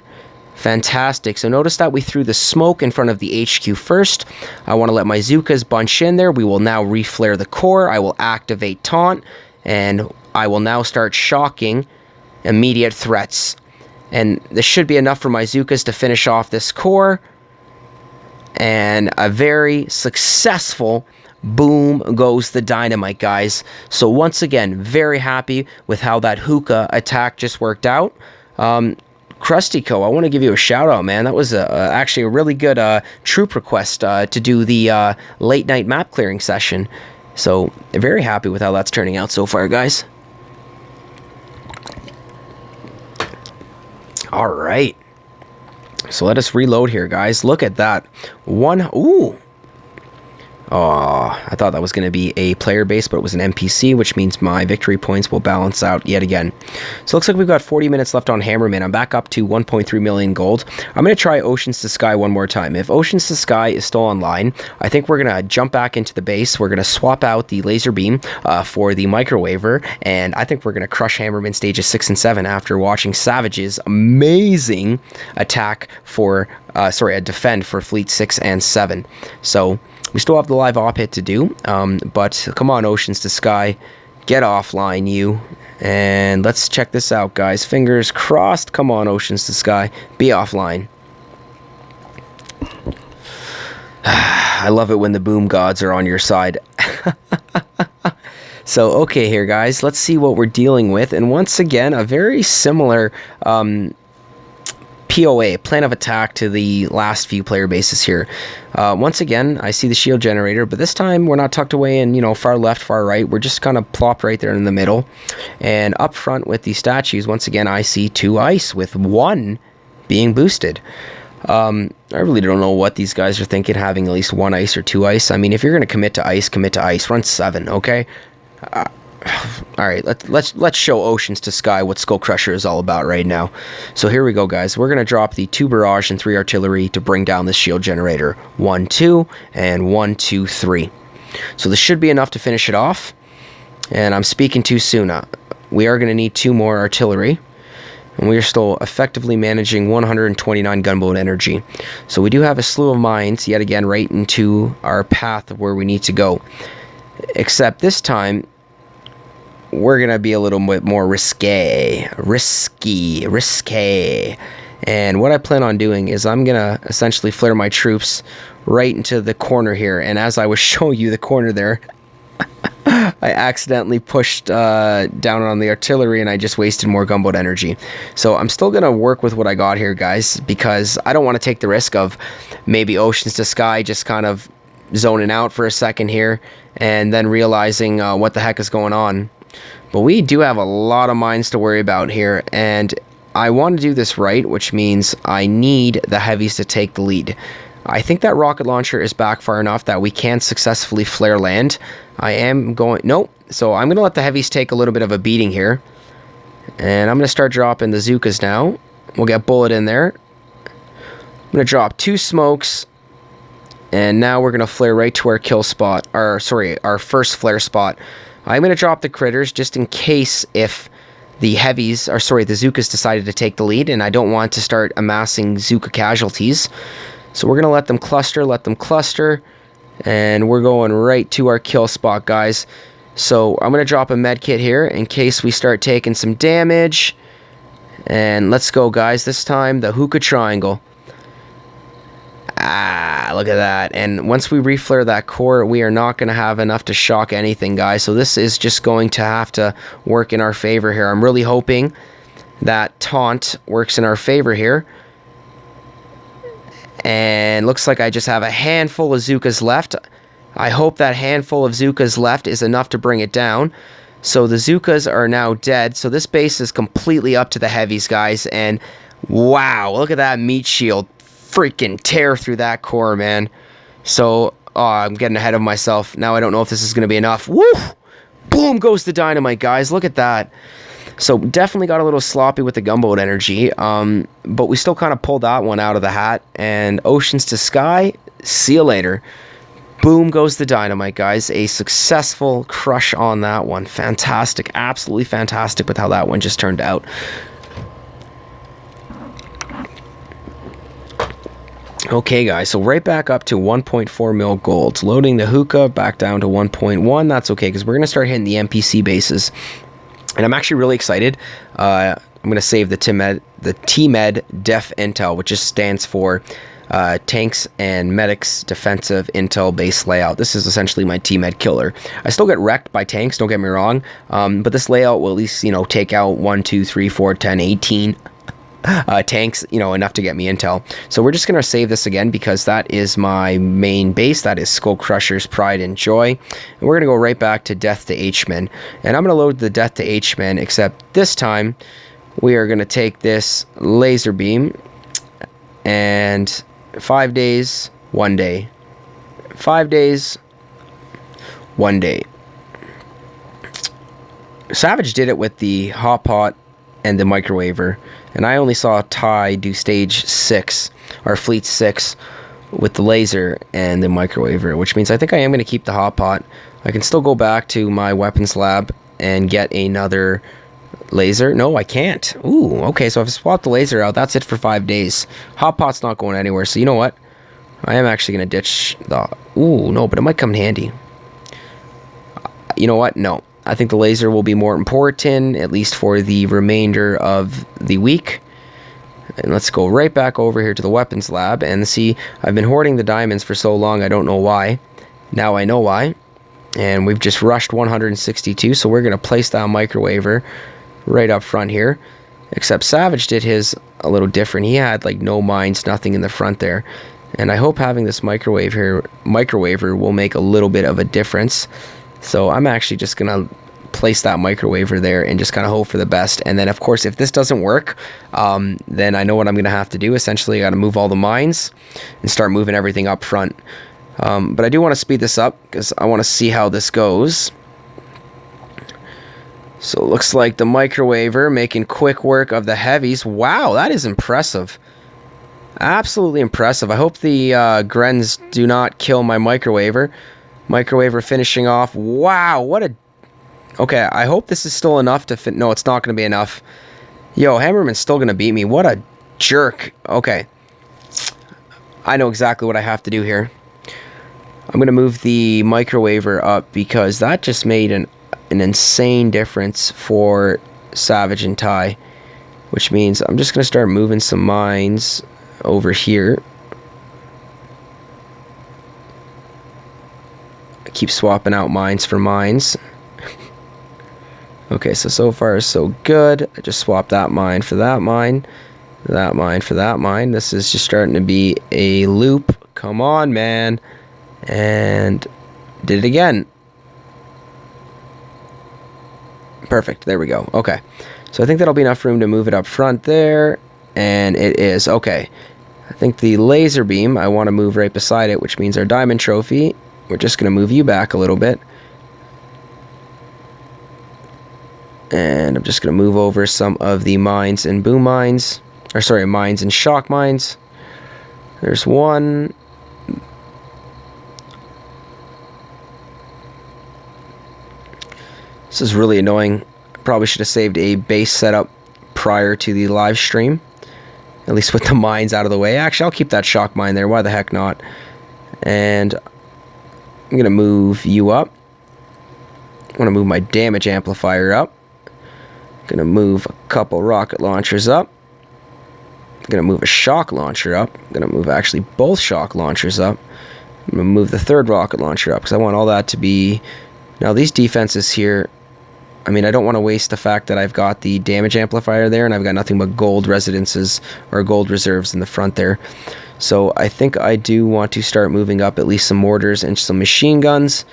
Fantastic. So notice that we threw the smoke in front of the HQ first. I want to let my Zookas bunch in there. We will now reflare the core. I will activate taunt. And I will now start shocking immediate threats. And this should be enough for my Zookas to finish off this core. And a very successful boom goes the dynamite, guys. So once again, very happy with how that hookah attack just worked out. Krustyco, I want to give you a shout out, man. That was actually a really good troop request to do the late night map clearing session. So, very happy with how that's turning out so far, guys. Alright. So let us reload here, guys. Look at that. Ooh. Oh, I thought that was going to be a player base, but it was an NPC, which means my victory points will balance out yet again. So it looks like we've got 40 minutes left on Hammerman. I'm back up to 1.3 million gold. I'm going to try Oceans to Sky one more time. If Oceans to Sky is still online, I think we're going to jump back into the base. We're going to swap out the laser beam for the microwaver, and I think we're going to crush Hammerman stages 6 and 7 after watching Savage's amazing attack for, a defend for Fleet 6 and 7. So we still have the live op hit to do, but come on, Oceans to Sky, get offline, you. And let's check this out, guys. Fingers crossed. Come on, Oceans to Sky, be offline. I love it when the boom gods are on your side. So, okay here, guys, let's see what we're dealing with. And once again, a very similar POA, plan of attack, to the last few player bases here. Once again, I see the shield generator, but this time we're not tucked away in, far left, far right. We're just kind of plopped right there in the middle. And up front with the statues, once again, I see 2 ice, with 1 being boosted. I really don't know what these guys are thinking, having at least 1 ice or 2 ice. I mean, if you're going to commit to ice, commit to ice. Run 7, okay? All right, let's show Oceans to Sky what SkullCrusher is all about right now. So here we go, guys. We're going to drop the 2 barrage and 3 artillery to bring down this shield generator. 1, 2, and 1, 2, 3. So this should be enough to finish it off. And I'm speaking too soon. We are going to need 2 more artillery. And we are still effectively managing 129 gunboat energy. So we do have a slew of mines, yet again, right into our path of where we need to go. Except this time, we're going to be a little bit more risky. And what I plan on doing is I'm going to essentially flare my troops right into the corner here. And as I was showing you the corner there, I accidentally pushed down on the artillery, and I just wasted more gunboat energy. So I'm still going to work with what I got here, guys, because I don't want to take the risk of maybe Oceans to Sky just kind of zoning out for a second here and then realizing what the heck is going on. But we do have a lot of mines to worry about here, and I want to do this right, which means I need the heavies to take the lead. I think that rocket launcher is back far enough that we can successfully flare land. Nope. So I'm going to let the heavies take a little bit of a beating here. And I'm going to start dropping the Zookas now. We'll get Bullet in there. I'm going to drop 2 smokes. And now we're going to flare right to our kill spot. Our first flare spot. I'm going to drop the critters just in case if the heavies, the Zookas decided to take the lead, and I don't want to start amassing Zooka casualties. So we're going to let them cluster, and we're going right to our kill spot, guys. So I'm going to drop a med kit here in case we start taking some damage. And let's go, guys. This time, the hookah triangle. Look at that. And once we reflare that core, we are not going to have enough to shock anything, guys. So this is just going to have to work in our favor here. I'm really hoping that taunt works in our favor here. And looks like I just have a handful of Zookas left. I hope that handful of Zookas left is enough to bring it down. So the Zookas are now dead. So this base is completely up to the heavies, guys. And wow, look at that meat shield. Freaking tear through that core, man. So, I'm getting ahead of myself. Now I don't know if this is going to be enough. Woo! Boom goes the dynamite, guys. Look at that. So, definitely got a little sloppy with the gunboat energy. But we still kind of pulled that one out of the hat. And Oceans to Sky, see you later. Boom goes the dynamite, guys. A successful crush on that one. Fantastic. Absolutely fantastic with how that one just turned out. Okay, guys, so right back up to 1.4 mil gold. Loading the hookah back down to 1.1. That's okay, because we're going to start hitting the NPC bases. And I'm actually really excited. I'm going to save the TMED Def Intel, which just stands for Tanks and Medics Defensive Intel Base Layout. This is essentially my TMED killer. I still get wrecked by tanks, don't get me wrong. But this layout will at least, take out 1, 2, 3, 4, 10, 18 tanks, you know, enough to get me intel. So we're just going to save this again because that is my main base. That is SkullCrusher's Pride and Joy. And we're going to go right back to Death to H-Men. And I'm going to load the Death to H-Men, except this time we are going to take this laser beam and 5 days, 1 day. 5 days, 1 day. Savage did it with the hot pot and the microwaver, and I only saw Ty do stage 6 or fleet 6 with the laser and the microwaver, which means I think I am going to keep the hot pot. I can still go back to my weapons lab and get another laser. No, I can't. Ooh, okay, so if I swap the laser out, that's it for 5 days. Hot pot's not going anywhere, so you know what? I am actually going to ditch the... Ooh, no, but it might come in handy. You know what? No. I think the laser will be more important, at least for the remainder of the week. And let's go right back over here to the weapons lab and see. I've been hoarding the diamonds for so long, I don't know why. Now I know why. And we've just rushed 162, so we're going to place that microwaver right up front here. Except Savage did his a little different. He had like no mines, nothing in the front there. And I hope having this microwaver will make a little bit of a difference. So I'm actually just going to place that microwaver there and just kind of hope for the best. And then, of course, if this doesn't work, then I know what I'm going to have to do. Essentially, I got to move all the mines and start moving everything up front. But I do want to speed this up because I want to see how this goes. So it looks like the microwaver making quick work of the heavies. Wow, that is impressive. Absolutely impressive. I hope the Grens do not kill my microwaver. Microwaver finishing off. Wow, what a... Okay, I hope this is still enough to fit... No, it's not going to be enough. Yo, Hammerman's still going to beat me. What a jerk. Okay. I know exactly what I have to do here. I'm going to move the microwaver up because that just made an insane difference for Savage and Ty. Which means I'm just going to start moving some mines over here. Keep swapping out mines for mines. Okay, so far so good. I just swapped that mine for that mine. That mine for that mine. This is just starting to be a loop. Come on, man. And did it again. Perfect. There we go. Okay. So I think that'll be enough room to move it up front there. And it is. Okay. I think the laser beam, I want to move right beside it, which means our diamond trophy. We're just going to move you back a little bit. And I'm just going to move over some of the mines and boom mines. Or sorry, mines and shock mines. There's one. This is really annoying. Probably should have saved a base setup prior to the live stream. At least with the mines out of the way. Actually, I'll keep that shock mine there. Why the heck not? And I'm going to move you up. I want to move my damage amplifier up. I'm going to move a couple rocket launchers up. I'm going to move a shock launcher up. I'm going to move actually both shock launchers up. I'm going to move the third rocket launcher up because I want all that to be... Now, these defenses here... I mean, I don't want to waste the fact that I've got the damage amplifier there and I've got nothing but gold residences or gold reserves in the front there. So I think I do want to start moving up at least some mortars and some machine guns.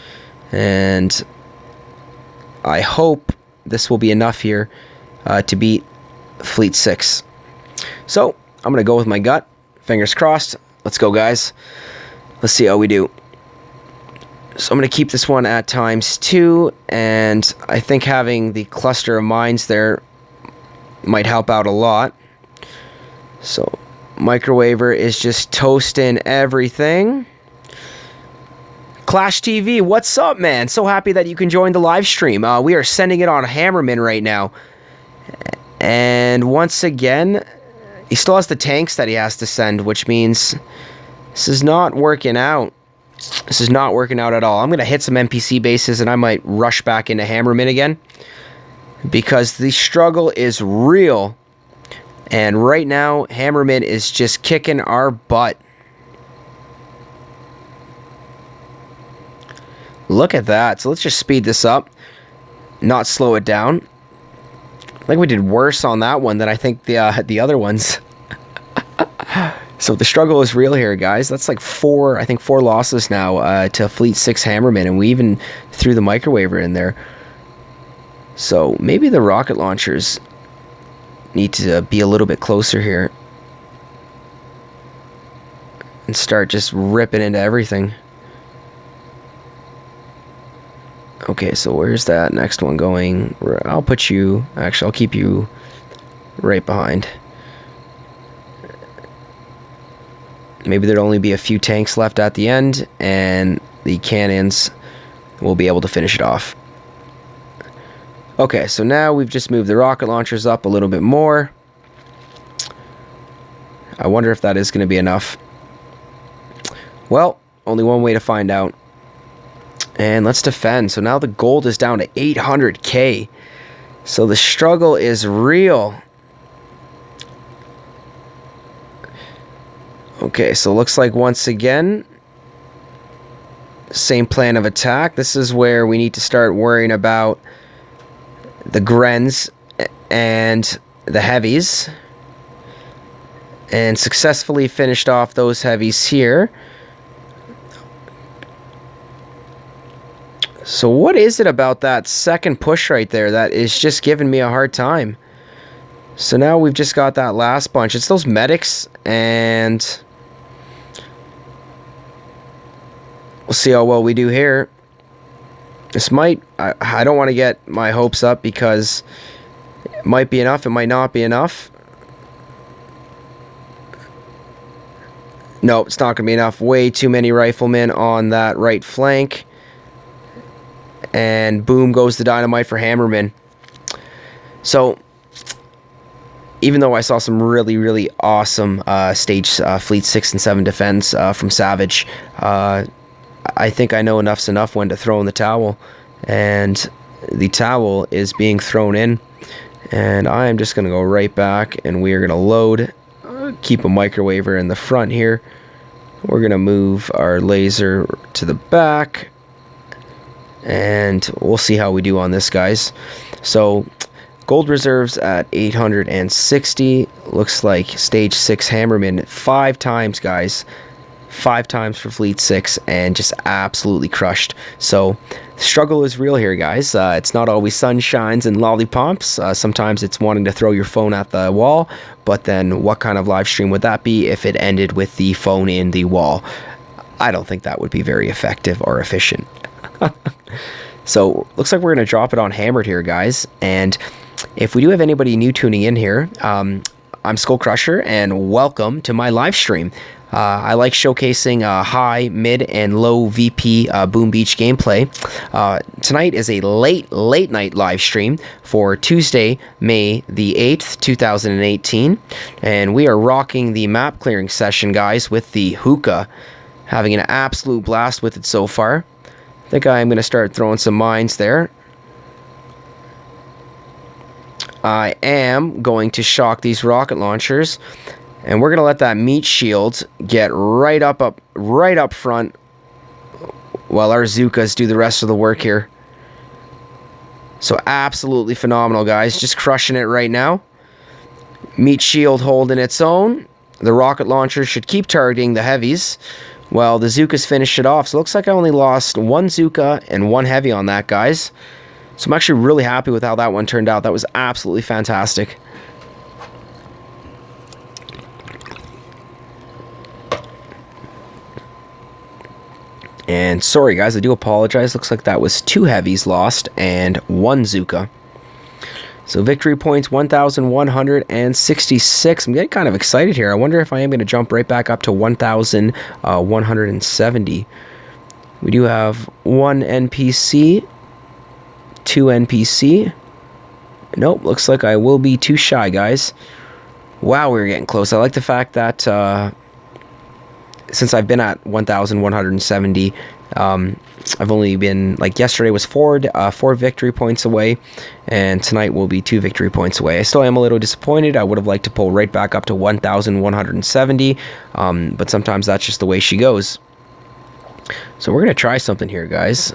And I hope this will be enough here to beat Fleet 6. So I'm going to go with my gut. Fingers crossed. Let's go, guys. Let's see how we do. So I'm going to keep this one at ×2, and I think having the cluster of mines there might help out a lot. So microwaver is just toasting everything. Clash TV, what's up, man? So happy that you can join the live stream. We are sending it on Hammerman right now. And once again, he still has the tanks that he has to send, which means this is not working out. This is not working out at all. I'm going to hit some NPC bases and I might rush back into Hammerman again. Because the struggle is real. And right now, Hammerman is just kicking our butt. Look at that. So let's just speed this up. Not slow it down. I think we did worse on that one than I think the other ones. So the struggle is real here, guys. That's like four losses now to Fleet 6 Hammerman, and we even threw the microwaver in there. So maybe the rocket launchers need to be a little bit closer here and start just ripping into everything. Okay, so where's that next one going? I'll put you... Actually, I'll keep you right behind. Maybe there'll only be a few tanks left at the end, and the cannons will be able to finish it off. Okay, so now we've just moved the rocket launchers up a little bit more. I wonder if that is going to be enough. Well, only one way to find out. And let's defend. So now the gold is down to 800k. So the struggle is real. Okay, so looks like once again, same plan of attack. This is where we need to start worrying about the Grens and the heavies. And successfully finished off those heavies here. So what is it about that second push right there that is just giving me a hard time? So now we've just got that last bunch. It's those medics, and we'll see how well we do here. This might... I don't want to get my hopes up because it might be enough, it might not be enough. No, it's not going to be enough. Way too many riflemen on that right flank. And boom goes the dynamite for Hammerman. So, even though I saw some really, really awesome stage Fleet 6 and 7 defense from Savage, I think I know enough's enough when to throw in the towel. And the towel is being thrown in. And I am just going to go right back, and we are going to load. Keep a microwaver in the front here. We're going to move our laser to the back. And we'll see how we do on this, guys. So, gold reserves at 860. Looks like stage 6 Hammerman 5 times, guys. 5 times for Fleet 6, and just absolutely crushed. So, the struggle is real here, guys. It's not always sunshines and lollipops. Sometimes it's wanting to throw your phone at the wall. But then, what kind of live stream would that be if it ended with the phone in the wall? I don't think that would be very effective or efficient. So, looks like we're going to drop it on Hammered here, guys. And if we do have anybody new tuning in here, I'm SkullCrusher, and welcome to my live stream. I like showcasing high, mid, and low VP Boom Beach gameplay. Tonight is a late night live stream for Tuesday, May the 8th, 2018. And we are rocking the map clearing session, guys, with the hookah. Having an absolute blast with it so far. I think I'm going to start throwing some mines there. I am going to shock these rocket launchers, and we're going to let that meat shield get right up front while our Zookas do the rest of the work here. So absolutely phenomenal, guys. Just crushing it right now. Meat shield holding its own. The rocket launcher should keep targeting the heavies. Well, the Zookas finished it off. So it looks like I only lost 1 Zooka and 1 heavy on that, guys. So I'm actually really happy with how that one turned out. That was absolutely fantastic. And sorry, guys, I do apologize. Looks like that was 2 heavies lost and 1 Zooka. So victory points 1,166. I'm getting kind of excited here. I wonder if I am going to jump right back up to 1,170. We do have 1 NPC, 2 NPC. Nope, looks like I will be too shy, guys. Wow, we're getting close. I like the fact that since I've been at 1,170, I've only been, like, yesterday was 4 victory points away, and tonight will be 2 victory points away. I still am a little disappointed. I would have liked to pull right back up to 1,170, but sometimes that's just the way she goes. So we're going to try something here, guys.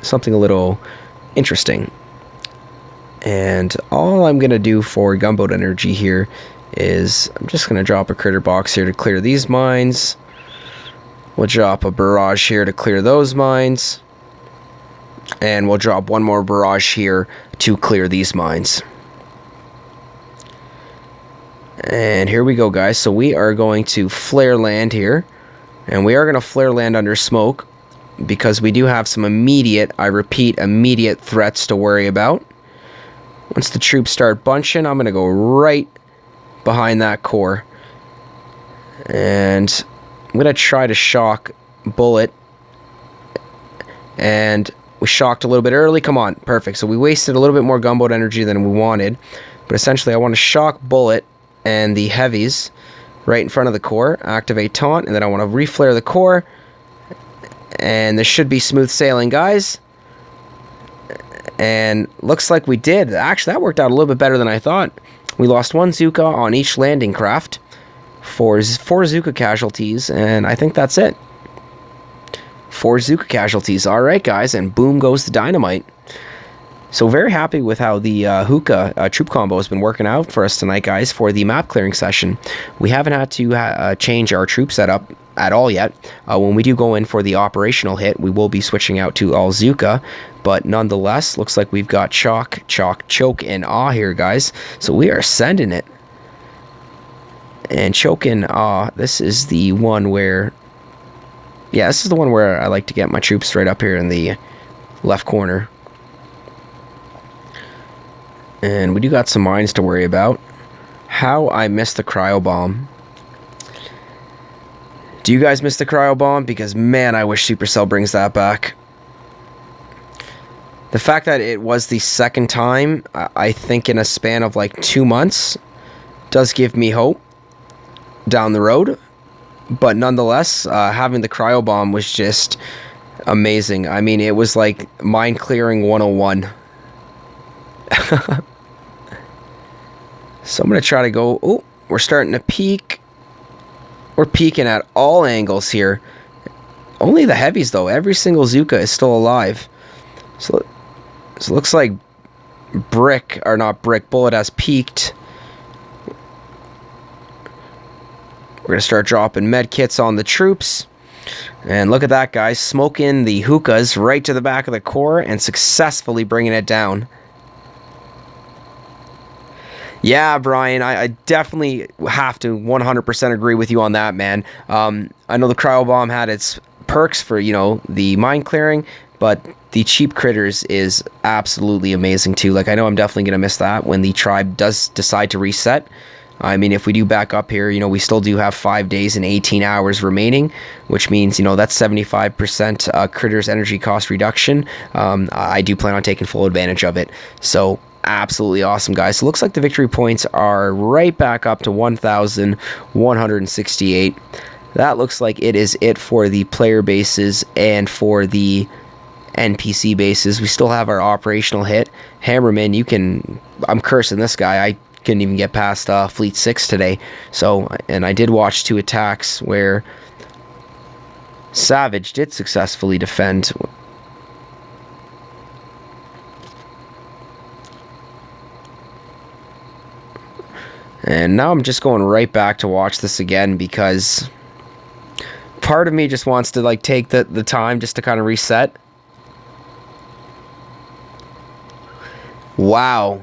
Something a little interesting. And all I'm going to do for gunboat energy here is I'm just going to drop a critter box here to clear these mines. We'll drop a barrage here to clear those mines. And we'll drop one more barrage here to clear these mines. And here we go, guys. So we are going to flare land here. And we are going to flare land under smoke, because we do have some immediate, I repeat, immediate threats to worry about. Once the troops start bunching, I'm going to go right behind that core. And I'm going to try to shock Bullet. And we shocked a little bit early. Come on. Perfect. So we wasted a little bit more gunboat energy than we wanted. But essentially, I want to shock Bullet and the heavies right in front of the core. Activate taunt. And then I want to reflare the core. And this should be smooth sailing, guys. And looks like we did. Actually, that worked out a little bit better than I thought. We lost 1 Zuka on each landing craft. 4 Zuka casualties. And I think that's it. 4 Zuka casualties. Alright, guys. And boom goes the dynamite. So very happy with how the hookah troop combo has been working out for us tonight, guys, for the map clearing session. We haven't had to change our troop setup at all yet. When we do go in for the operational hit, we will be switching out to all Zuka. But nonetheless, looks like we've got Chalk, Choke, and Awe here, guys. So we are sending it. And Choke and Awe, this is the one where... Yeah, this is the one where I like to get my troops right up here in the left corner. And we do got some mines to worry about. How I missed the cryo bomb. Do you guys miss the cryo bomb? Because, man, I wish Supercell brings that back. The fact that it was the second time, I think in a span of like 2 months, does give me hope down the road. But nonetheless, having the cryo bomb was just amazing. I mean, it was like mine clearing 101. So I'm going to try to go... Oh, we're starting to peek. We're peeking at all angles here. Only the heavies, though. Every single Zuka is still alive. So it looks like Bullet has peaked. We're going to start dropping med kits on the troops. And look at that, guys. Smoking the hookahs right to the back of the core and successfully bringing it down. Yeah, Brian, I definitely have to 100% agree with you on that, man. I know the cryo bomb had its perks for, you know, the mine clearing, but the cheap critters is absolutely amazing too. Like, I know I'm definitely going to miss that when the tribe does decide to reset. I mean, if we do back up here, you know, we still do have 5 days and 18 hours remaining, which means, you know, that's 75% critters energy cost reduction. I do plan on taking full advantage of it. So absolutely awesome, guys. So it looks like the victory points are right back up to 1,168. That looks like it is it for the player bases and for the NPC bases. We still have our operational hit. Hammerman, you can... I'm cursing this guy. I couldn't even get past Fleet 6 today. So, and I did watch 2 attacks where Savage did successfully defend. And now I'm just going right back to watch this again because part of me just wants to like take the time just to kind of reset. Wow.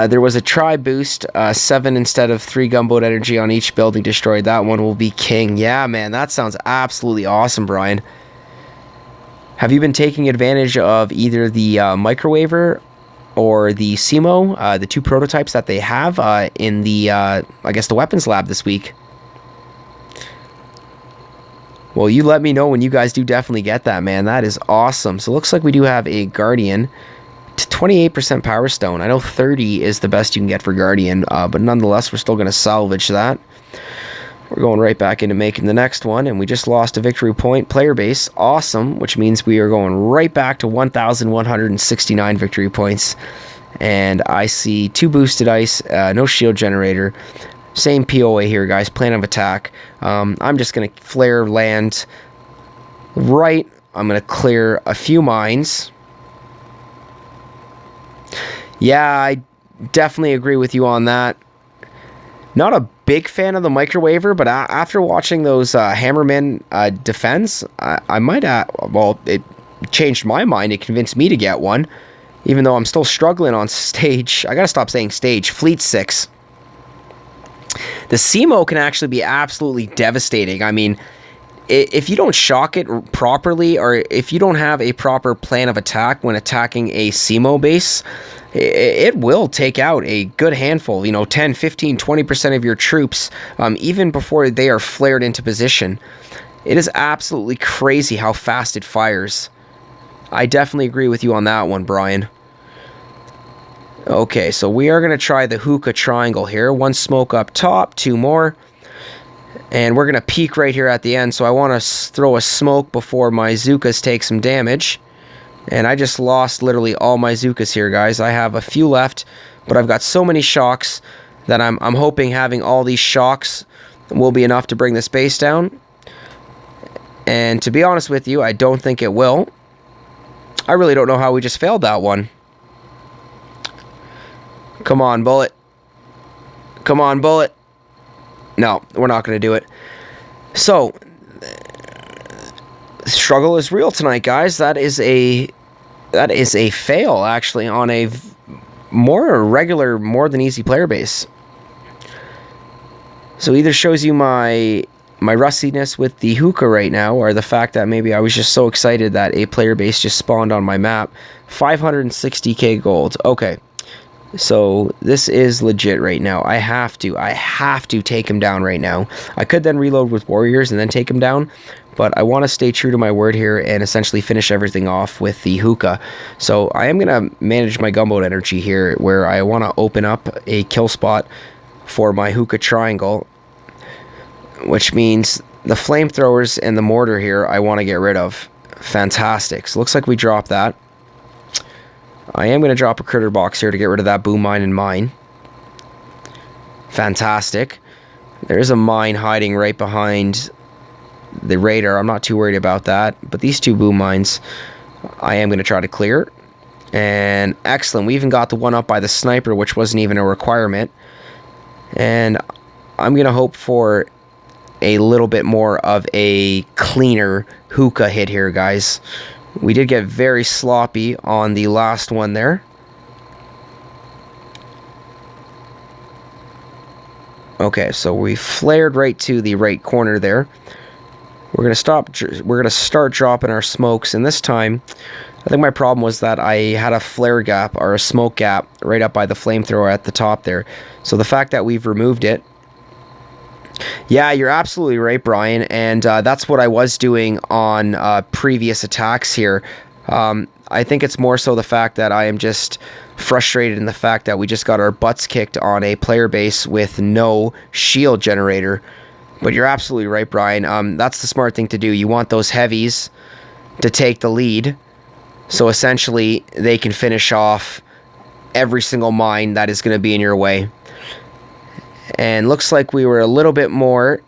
There was a try boost, 7 instead of 3 gunboat energy on each building destroyed. That one will be king. Yeah, man, that sounds absolutely awesome, Brian. Have you been taking advantage of either the microwaver or the SEMO, the 2 prototypes that they have in the, I guess, the weapons lab this week? Well, you let me know when you guys do definitely get that, man. That is awesome. So it looks like we do have a Guardian. 28% Power Stone. I know 30 is the best you can get for Guardian, but nonetheless, we're still going to salvage that. We're going right back into making the next one, and we just lost a victory point. Player base, awesome, which means we are going right back to 1,169 victory points. And I see 2 boosted ice, no shield generator. Same POA here, guys. Plan of attack. I'm just going to flare land right. I'm going to clear a few mines. Yeah, I definitely agree with you on that. Not a big fan of the microwaver, but after watching those Hammerman defense, I might, well, it changed my mind. It convinced me to get one, even though I'm still struggling on stage. I gotta stop saying stage. Fleet 6. The CMO can actually be absolutely devastating. I mean, if you don't shock it properly, or if you don't have a proper plan of attack when attacking a CMO base, it will take out a good handful, 10, 15, 20% of your troops, even before they are flared into position. It is absolutely crazy how fast it fires. I definitely agree with you on that one, Brian. Okay, so we are going to try the hookah triangle here. One smoke up top, two more. And we're going to peek right here at the end, so I want to throw a smoke before my Zookas take some damage. And I just lost literally all my Zookas here, guys. I have a few left, but I've got so many shocks that I'm hoping having all these shocks will be enough to bring this base down. And to be honest with you, I don't think it will. I really don't know how we just failed that one. Come on, bullet. Come on, bullet. No, we're not going to do it. So, struggle is real tonight, guys. That is a fail, actually, on a more regular, more than easy player base. So either shows you my rustiness with the hookah right now, or the fact that maybe I was just so excited that a player base just spawned on my map. 560k gold. Okay. So this is legit right now. I have to take him down right now. I could then reload with warriors and then take him down, but I want to stay true to my word here and essentially finish everything off with the hookah. So I am going to manage my gunboat energy here, where I want to open up a kill spot for my hookah triangle, which means the flamethrowers and the mortar here I want to get rid of. Fantastic. So looks like we dropped that. I am going to drop a critter box here to get rid of that boom mine and mine. Fantastic. There's a mine hiding right behind the radar. I'm not too worried about that. But these two boom mines, I am going to try to clear. And excellent. We even got the one up by the sniper, which wasn't even a requirement. And I'm going to hope for a little bit more of a cleaner hookah hit here, guys. We did get very sloppy on the last one there. Okay, so we flared right to the right corner there. We're gonna start dropping our smokes, and this time I think my problem was that I had a flare gap or a smoke gap right up by the flamethrower at the top there. So the fact that we've removed it, yeah, you're absolutely right, Brian, and that's what I was doing on previous attacks here. I think it's more so the fact that I am just frustrated in the fact that we just got our butts kicked on a player base with no shield generator. But you're absolutely right, Brian. That's the smart thing to do. You want those heavies to take the lead, so essentially they can finish off every single mine that is going to be in your way. And looks like we were a little bit more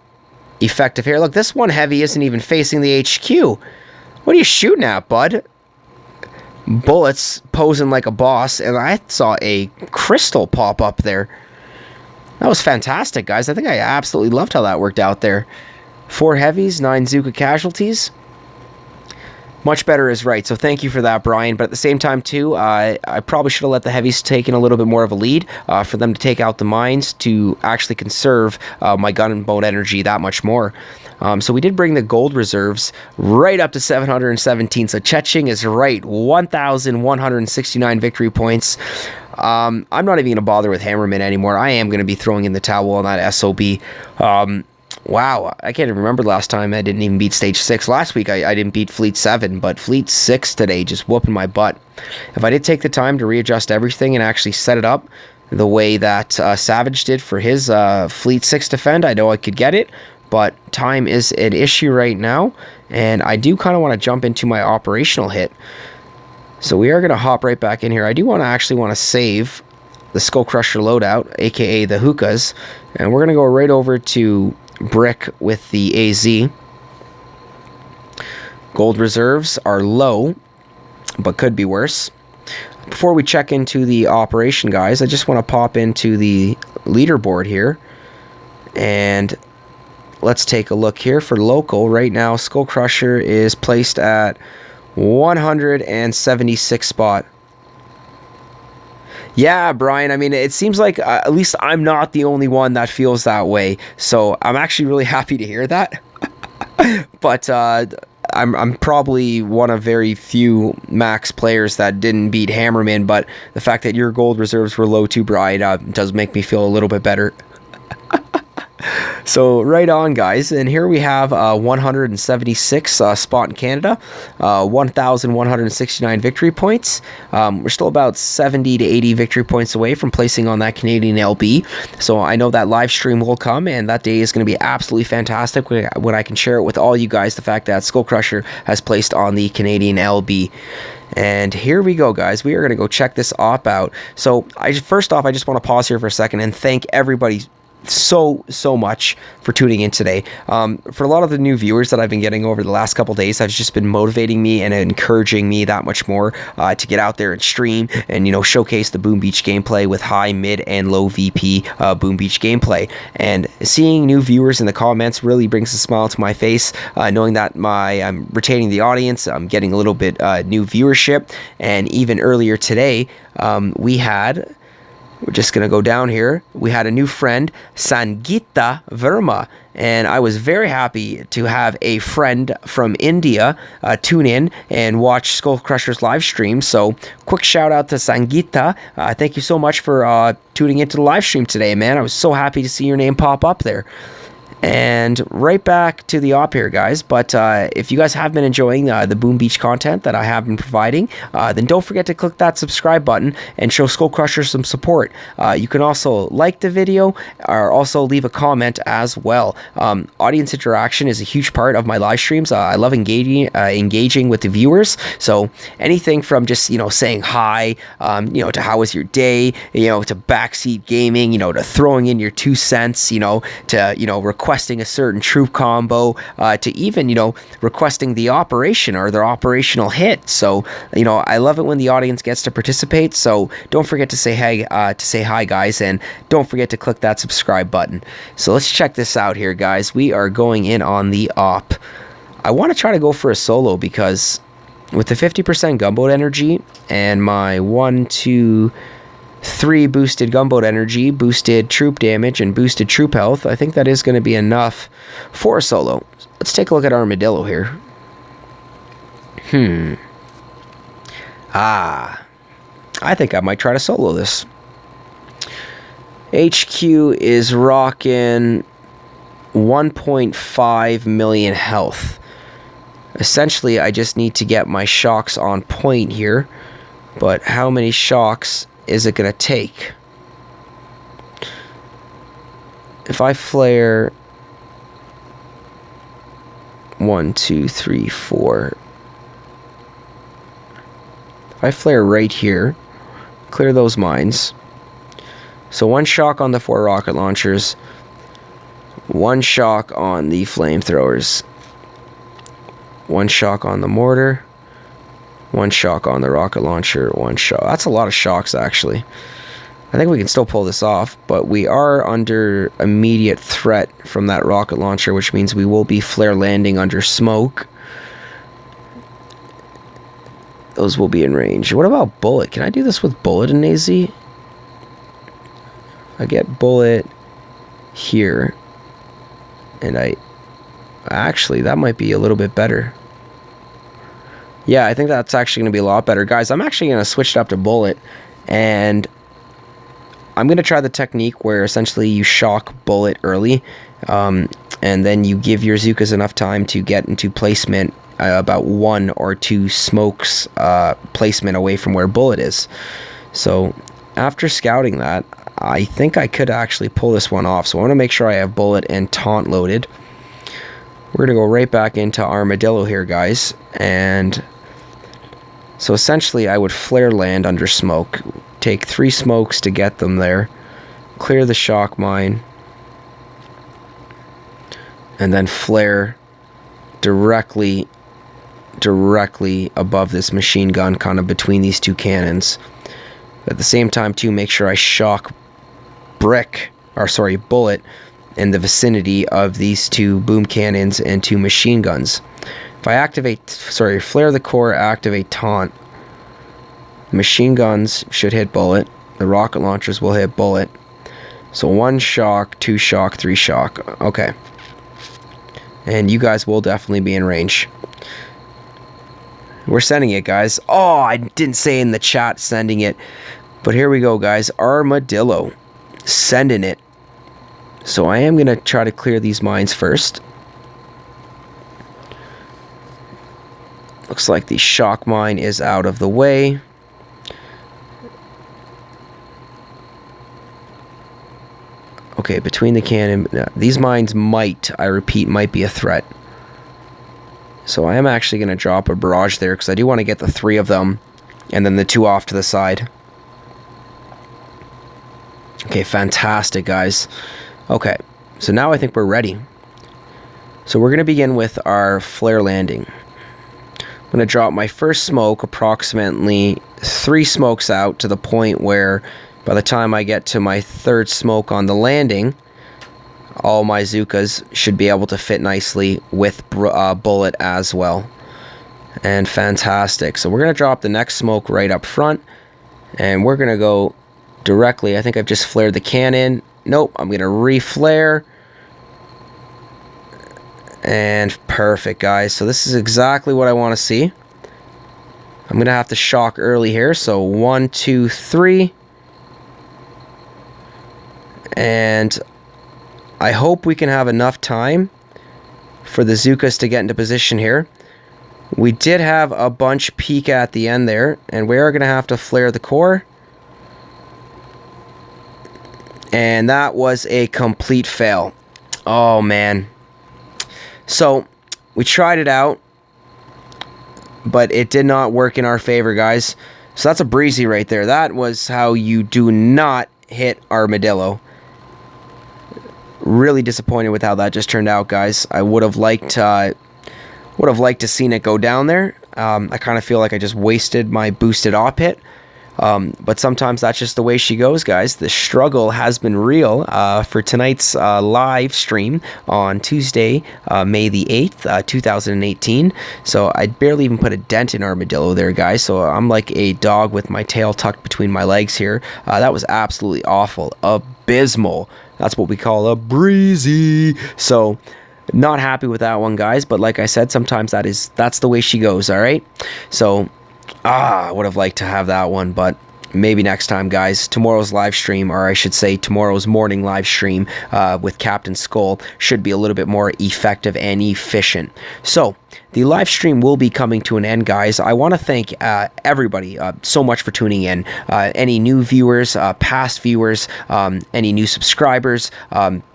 effective here. Look, this one heavy isn't even facing the HQ. What are you shooting at, bud? Bullets posing like a boss, and I saw a crystal pop up there. That was fantastic, guys. I think I absolutely loved how that worked out there. 4 heavies, 9 Zuka casualties. Much better is right, so thank you for that, Brian. But at the same time, too, I probably should have let the heavies take in a little bit more of a lead for them to take out the mines to actually conserve my gunboat energy that much more. So we did bring the gold reserves right up to 717. So Cheching is right, 1,169 victory points. I'm not even going to bother with Hammerman anymore. I am going to be throwing in the towel on that SOB. Wow, I can't even remember the last time I didn't even beat Stage 6. Last week I didn't beat Fleet 7, but Fleet 6 today just whooping my butt. If I did take the time to readjust everything and actually set it up the way that Savage did for his Fleet 6 defend, I know I could get it, but time is an issue right now, and I do kind of want to jump into my operational hit. So we are going to hop right back in here. I do actually want to save the SkullCrusher loadout, aka the hookahs, and we're going to go right over to Brick with the AZ. Gold reserves are low, but could be worse. before we check into the operation, guys, I just want to pop into the leaderboard here. And let's take a look here for local. Right now, SkullCrusher is placed at 176 spot. Yeah, Brian, I mean, it seems like at least I'm not the only one that feels that way. So I'm actually really happy to hear that. But I'm probably one of very few max players that didn't beat Hammerman. But the fact that your gold reserves were low too, Brian, does make me feel a little bit better. So right on, guys, and here we have 176 spot in Canada, 1,169 victory points. We're still about 70 to 80 victory points away from placing on that Canadian LB. So I know that live stream will come, and that day is going to be absolutely fantastic when I can share it with all you guys, the fact that SkullCrusher has placed on the Canadian LB. And here we go, guys. We are going to go check this op out. So first off, I just want to pause here for a second and thank everybody so much for tuning in today. For a lot of the new viewers that I've been getting over the last couple days, have just been motivating me and encouraging me that much more to get out there and stream and, you know, showcase the Boom Beach gameplay with high, mid, and low VP Boom Beach gameplay. And seeing new viewers in the comments really brings a smile to my face, knowing that I'm retaining the audience, I'm getting a little bit new viewership. And even earlier today, we're just going to go down here. We had a new friend, Sangita Verma, and I was very happy to have a friend from India tune in and watch SkullCrusher's live stream. So quick shout out to Sangita. Thank you so much for tuning into the live stream today, man. I was so happy to see your name pop up there. And right back to the op here, guys. But if you guys have been enjoying the Boom Beach content that I have been providing, then don't forget to click that subscribe button and show SkullCrusher some support. You can also like the video or also leave a comment as well. Audience interaction is a huge part of my live streams. I love engaging with the viewers. So anything from just, you know, saying hi, you know, to how was your day, you know, to backseat gaming, you know, to throwing in your 2 cents, you know, to, you know, requesting a certain troop combo, to even, you know, requesting the operation or their operational hit. So, you know, I love it when the audience gets to participate. So don't forget to say hi, guys, and don't forget to click that subscribe button. So let's check this out here, guys. We are going in on the op. I want to try to go for a solo because with the 50% gunboat energy and my 1, 2, 3 boosted gunboat energy, boosted troop damage, and boosted troop health, I think that is going to be enough for a solo. Let's take a look at Armadillo here. I think I might try to solo this. HQ is rocking 1.5 million health. Essentially, I just need to get my shocks on point here. But how many shocks is it going to take? If I flare 1, 2, 3, 4. If I flare right here, clear those mines. So 1 shock on the 4 rocket launchers, 1 shock on the flamethrowers, 1 shock on the mortar, 1 shock on the rocket launcher, 1 shock. That's a lot of shocks, actually. I think we can still pull this off, but we are under immediate threat from that rocket launcher, which means we will be flare landing under smoke. Those will be in range. What about bullet? Can I do this with bullet in AZ? I get bullet here, and actually, that might be a little bit better. Yeah, I think that's actually going to be a lot better. Guys, I'm actually going to switch it up to bullet, and I'm going to try the technique where essentially you shock bullet early, and then you give your Zookas enough time to get into placement, about 1 or 2 smokes placement away from where bullet is. So after scouting that, I think I could actually pull this one off. So I want to make sure I have bullet and taunt loaded. We're going to go right back into Armadillo here, guys, and so essentially I would flare land under smoke, take 3 smokes to get them there, clear the shock mine, and then flare directly above this machine gun, kind of between these 2 cannons. But at the same time, too, make sure I shock bullet in the vicinity of these 2 boom cannons and 2 machine guns. If I flare the core, activate taunt, machine guns should hit bullet. The rocket launchers will hit bullet. So 1 shock, 2 shock, 3 shock. Okay. And you guys will definitely be in range. We're sending it, guys. Oh, I didn't say in the chat sending it. But here we go, guys. Armadillo. Sending it. So I am going to try to clear these mines first. Looks like the shock mine is out of the way. Okay, between the cannon, these mines might, I repeat, might be a threat. So I am actually going to drop a barrage there because I do want to get the 3 of them and then the 2 off to the side. Okay, fantastic, guys. Okay, so now I think we're ready. So we're going to begin with our flare landing. I'm going to drop my first smoke approximately 3 smokes out to the point where by the time I get to my 3rd smoke on the landing, all my Zookas should be able to fit nicely with bullet as well. And fantastic. So we're going to drop the next smoke right up front. And we're going to go directly. I think I've just flared the cannon. Nope, I'm going to re-flare. And perfect, guys. So this is exactly what I want to see. I'm going to have to shock early here. So 1, 2, 3. And I hope we can have enough time for the Zookas to get into position here. We did have a bunch peek at the end there, and we are going to have to flare the core. And that was a complete fail. Oh, man. So, we tried it out, but it did not work in our favor, guys. So that's a breezy right there. That was how you do not hit Armadillo. Really disappointed with how that just turned out, guys. I would have liked to seen it go down there. I kind of feel like I just wasted my boosted op hit. But sometimes that's just the way she goes, guys. The struggle has been real for tonight's live stream on Tuesday, May the 8th, 2018. So I barely even put a dent in Armadillo there, guys. So I'm like a dog with my tail tucked between my legs here. That was absolutely awful. Abysmal. That's what we call a breezy. So not happy with that one, guys. But like I said, sometimes that's the way she goes, all right? So I would have liked to have that one, but maybe next time, guys. Tomorrow's live stream, or I should say tomorrow's morning live stream with Captain Skull should be a little bit more effective and efficient. So the live stream will be coming to an end, guys. I want to thank everybody so much for tuning in. Any new viewers, past viewers, any new subscribers,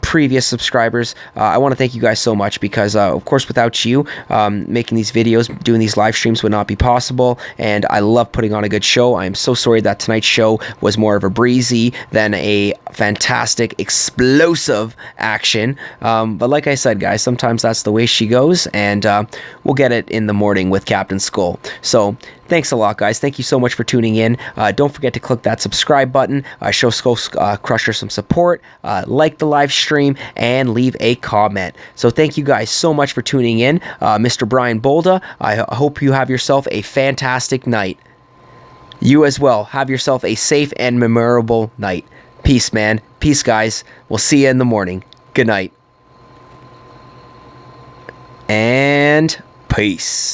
previous subscribers. I want to thank you guys so much because, of course, without you, making these videos, doing these live streams would not be possible, and I love putting on a good show. I am so sorry that tonight's show was more of a breezy than a fantastic, explosive action. But like I said, guys, sometimes that's the way she goes, and we'll get it in the morning with Captain Skull. So thanks a lot, guys. Thank you so much for tuning in. Don't forget to click that subscribe button. Show SkullCrusher some support. Like the live stream and leave a comment. So thank you guys so much for tuning in. Mr. Brian Bolda, I hope you have yourself a fantastic night. You as well. Have yourself a safe and memorable night. Peace, man. Peace, guys. We'll see you in the morning. Good night. And peace.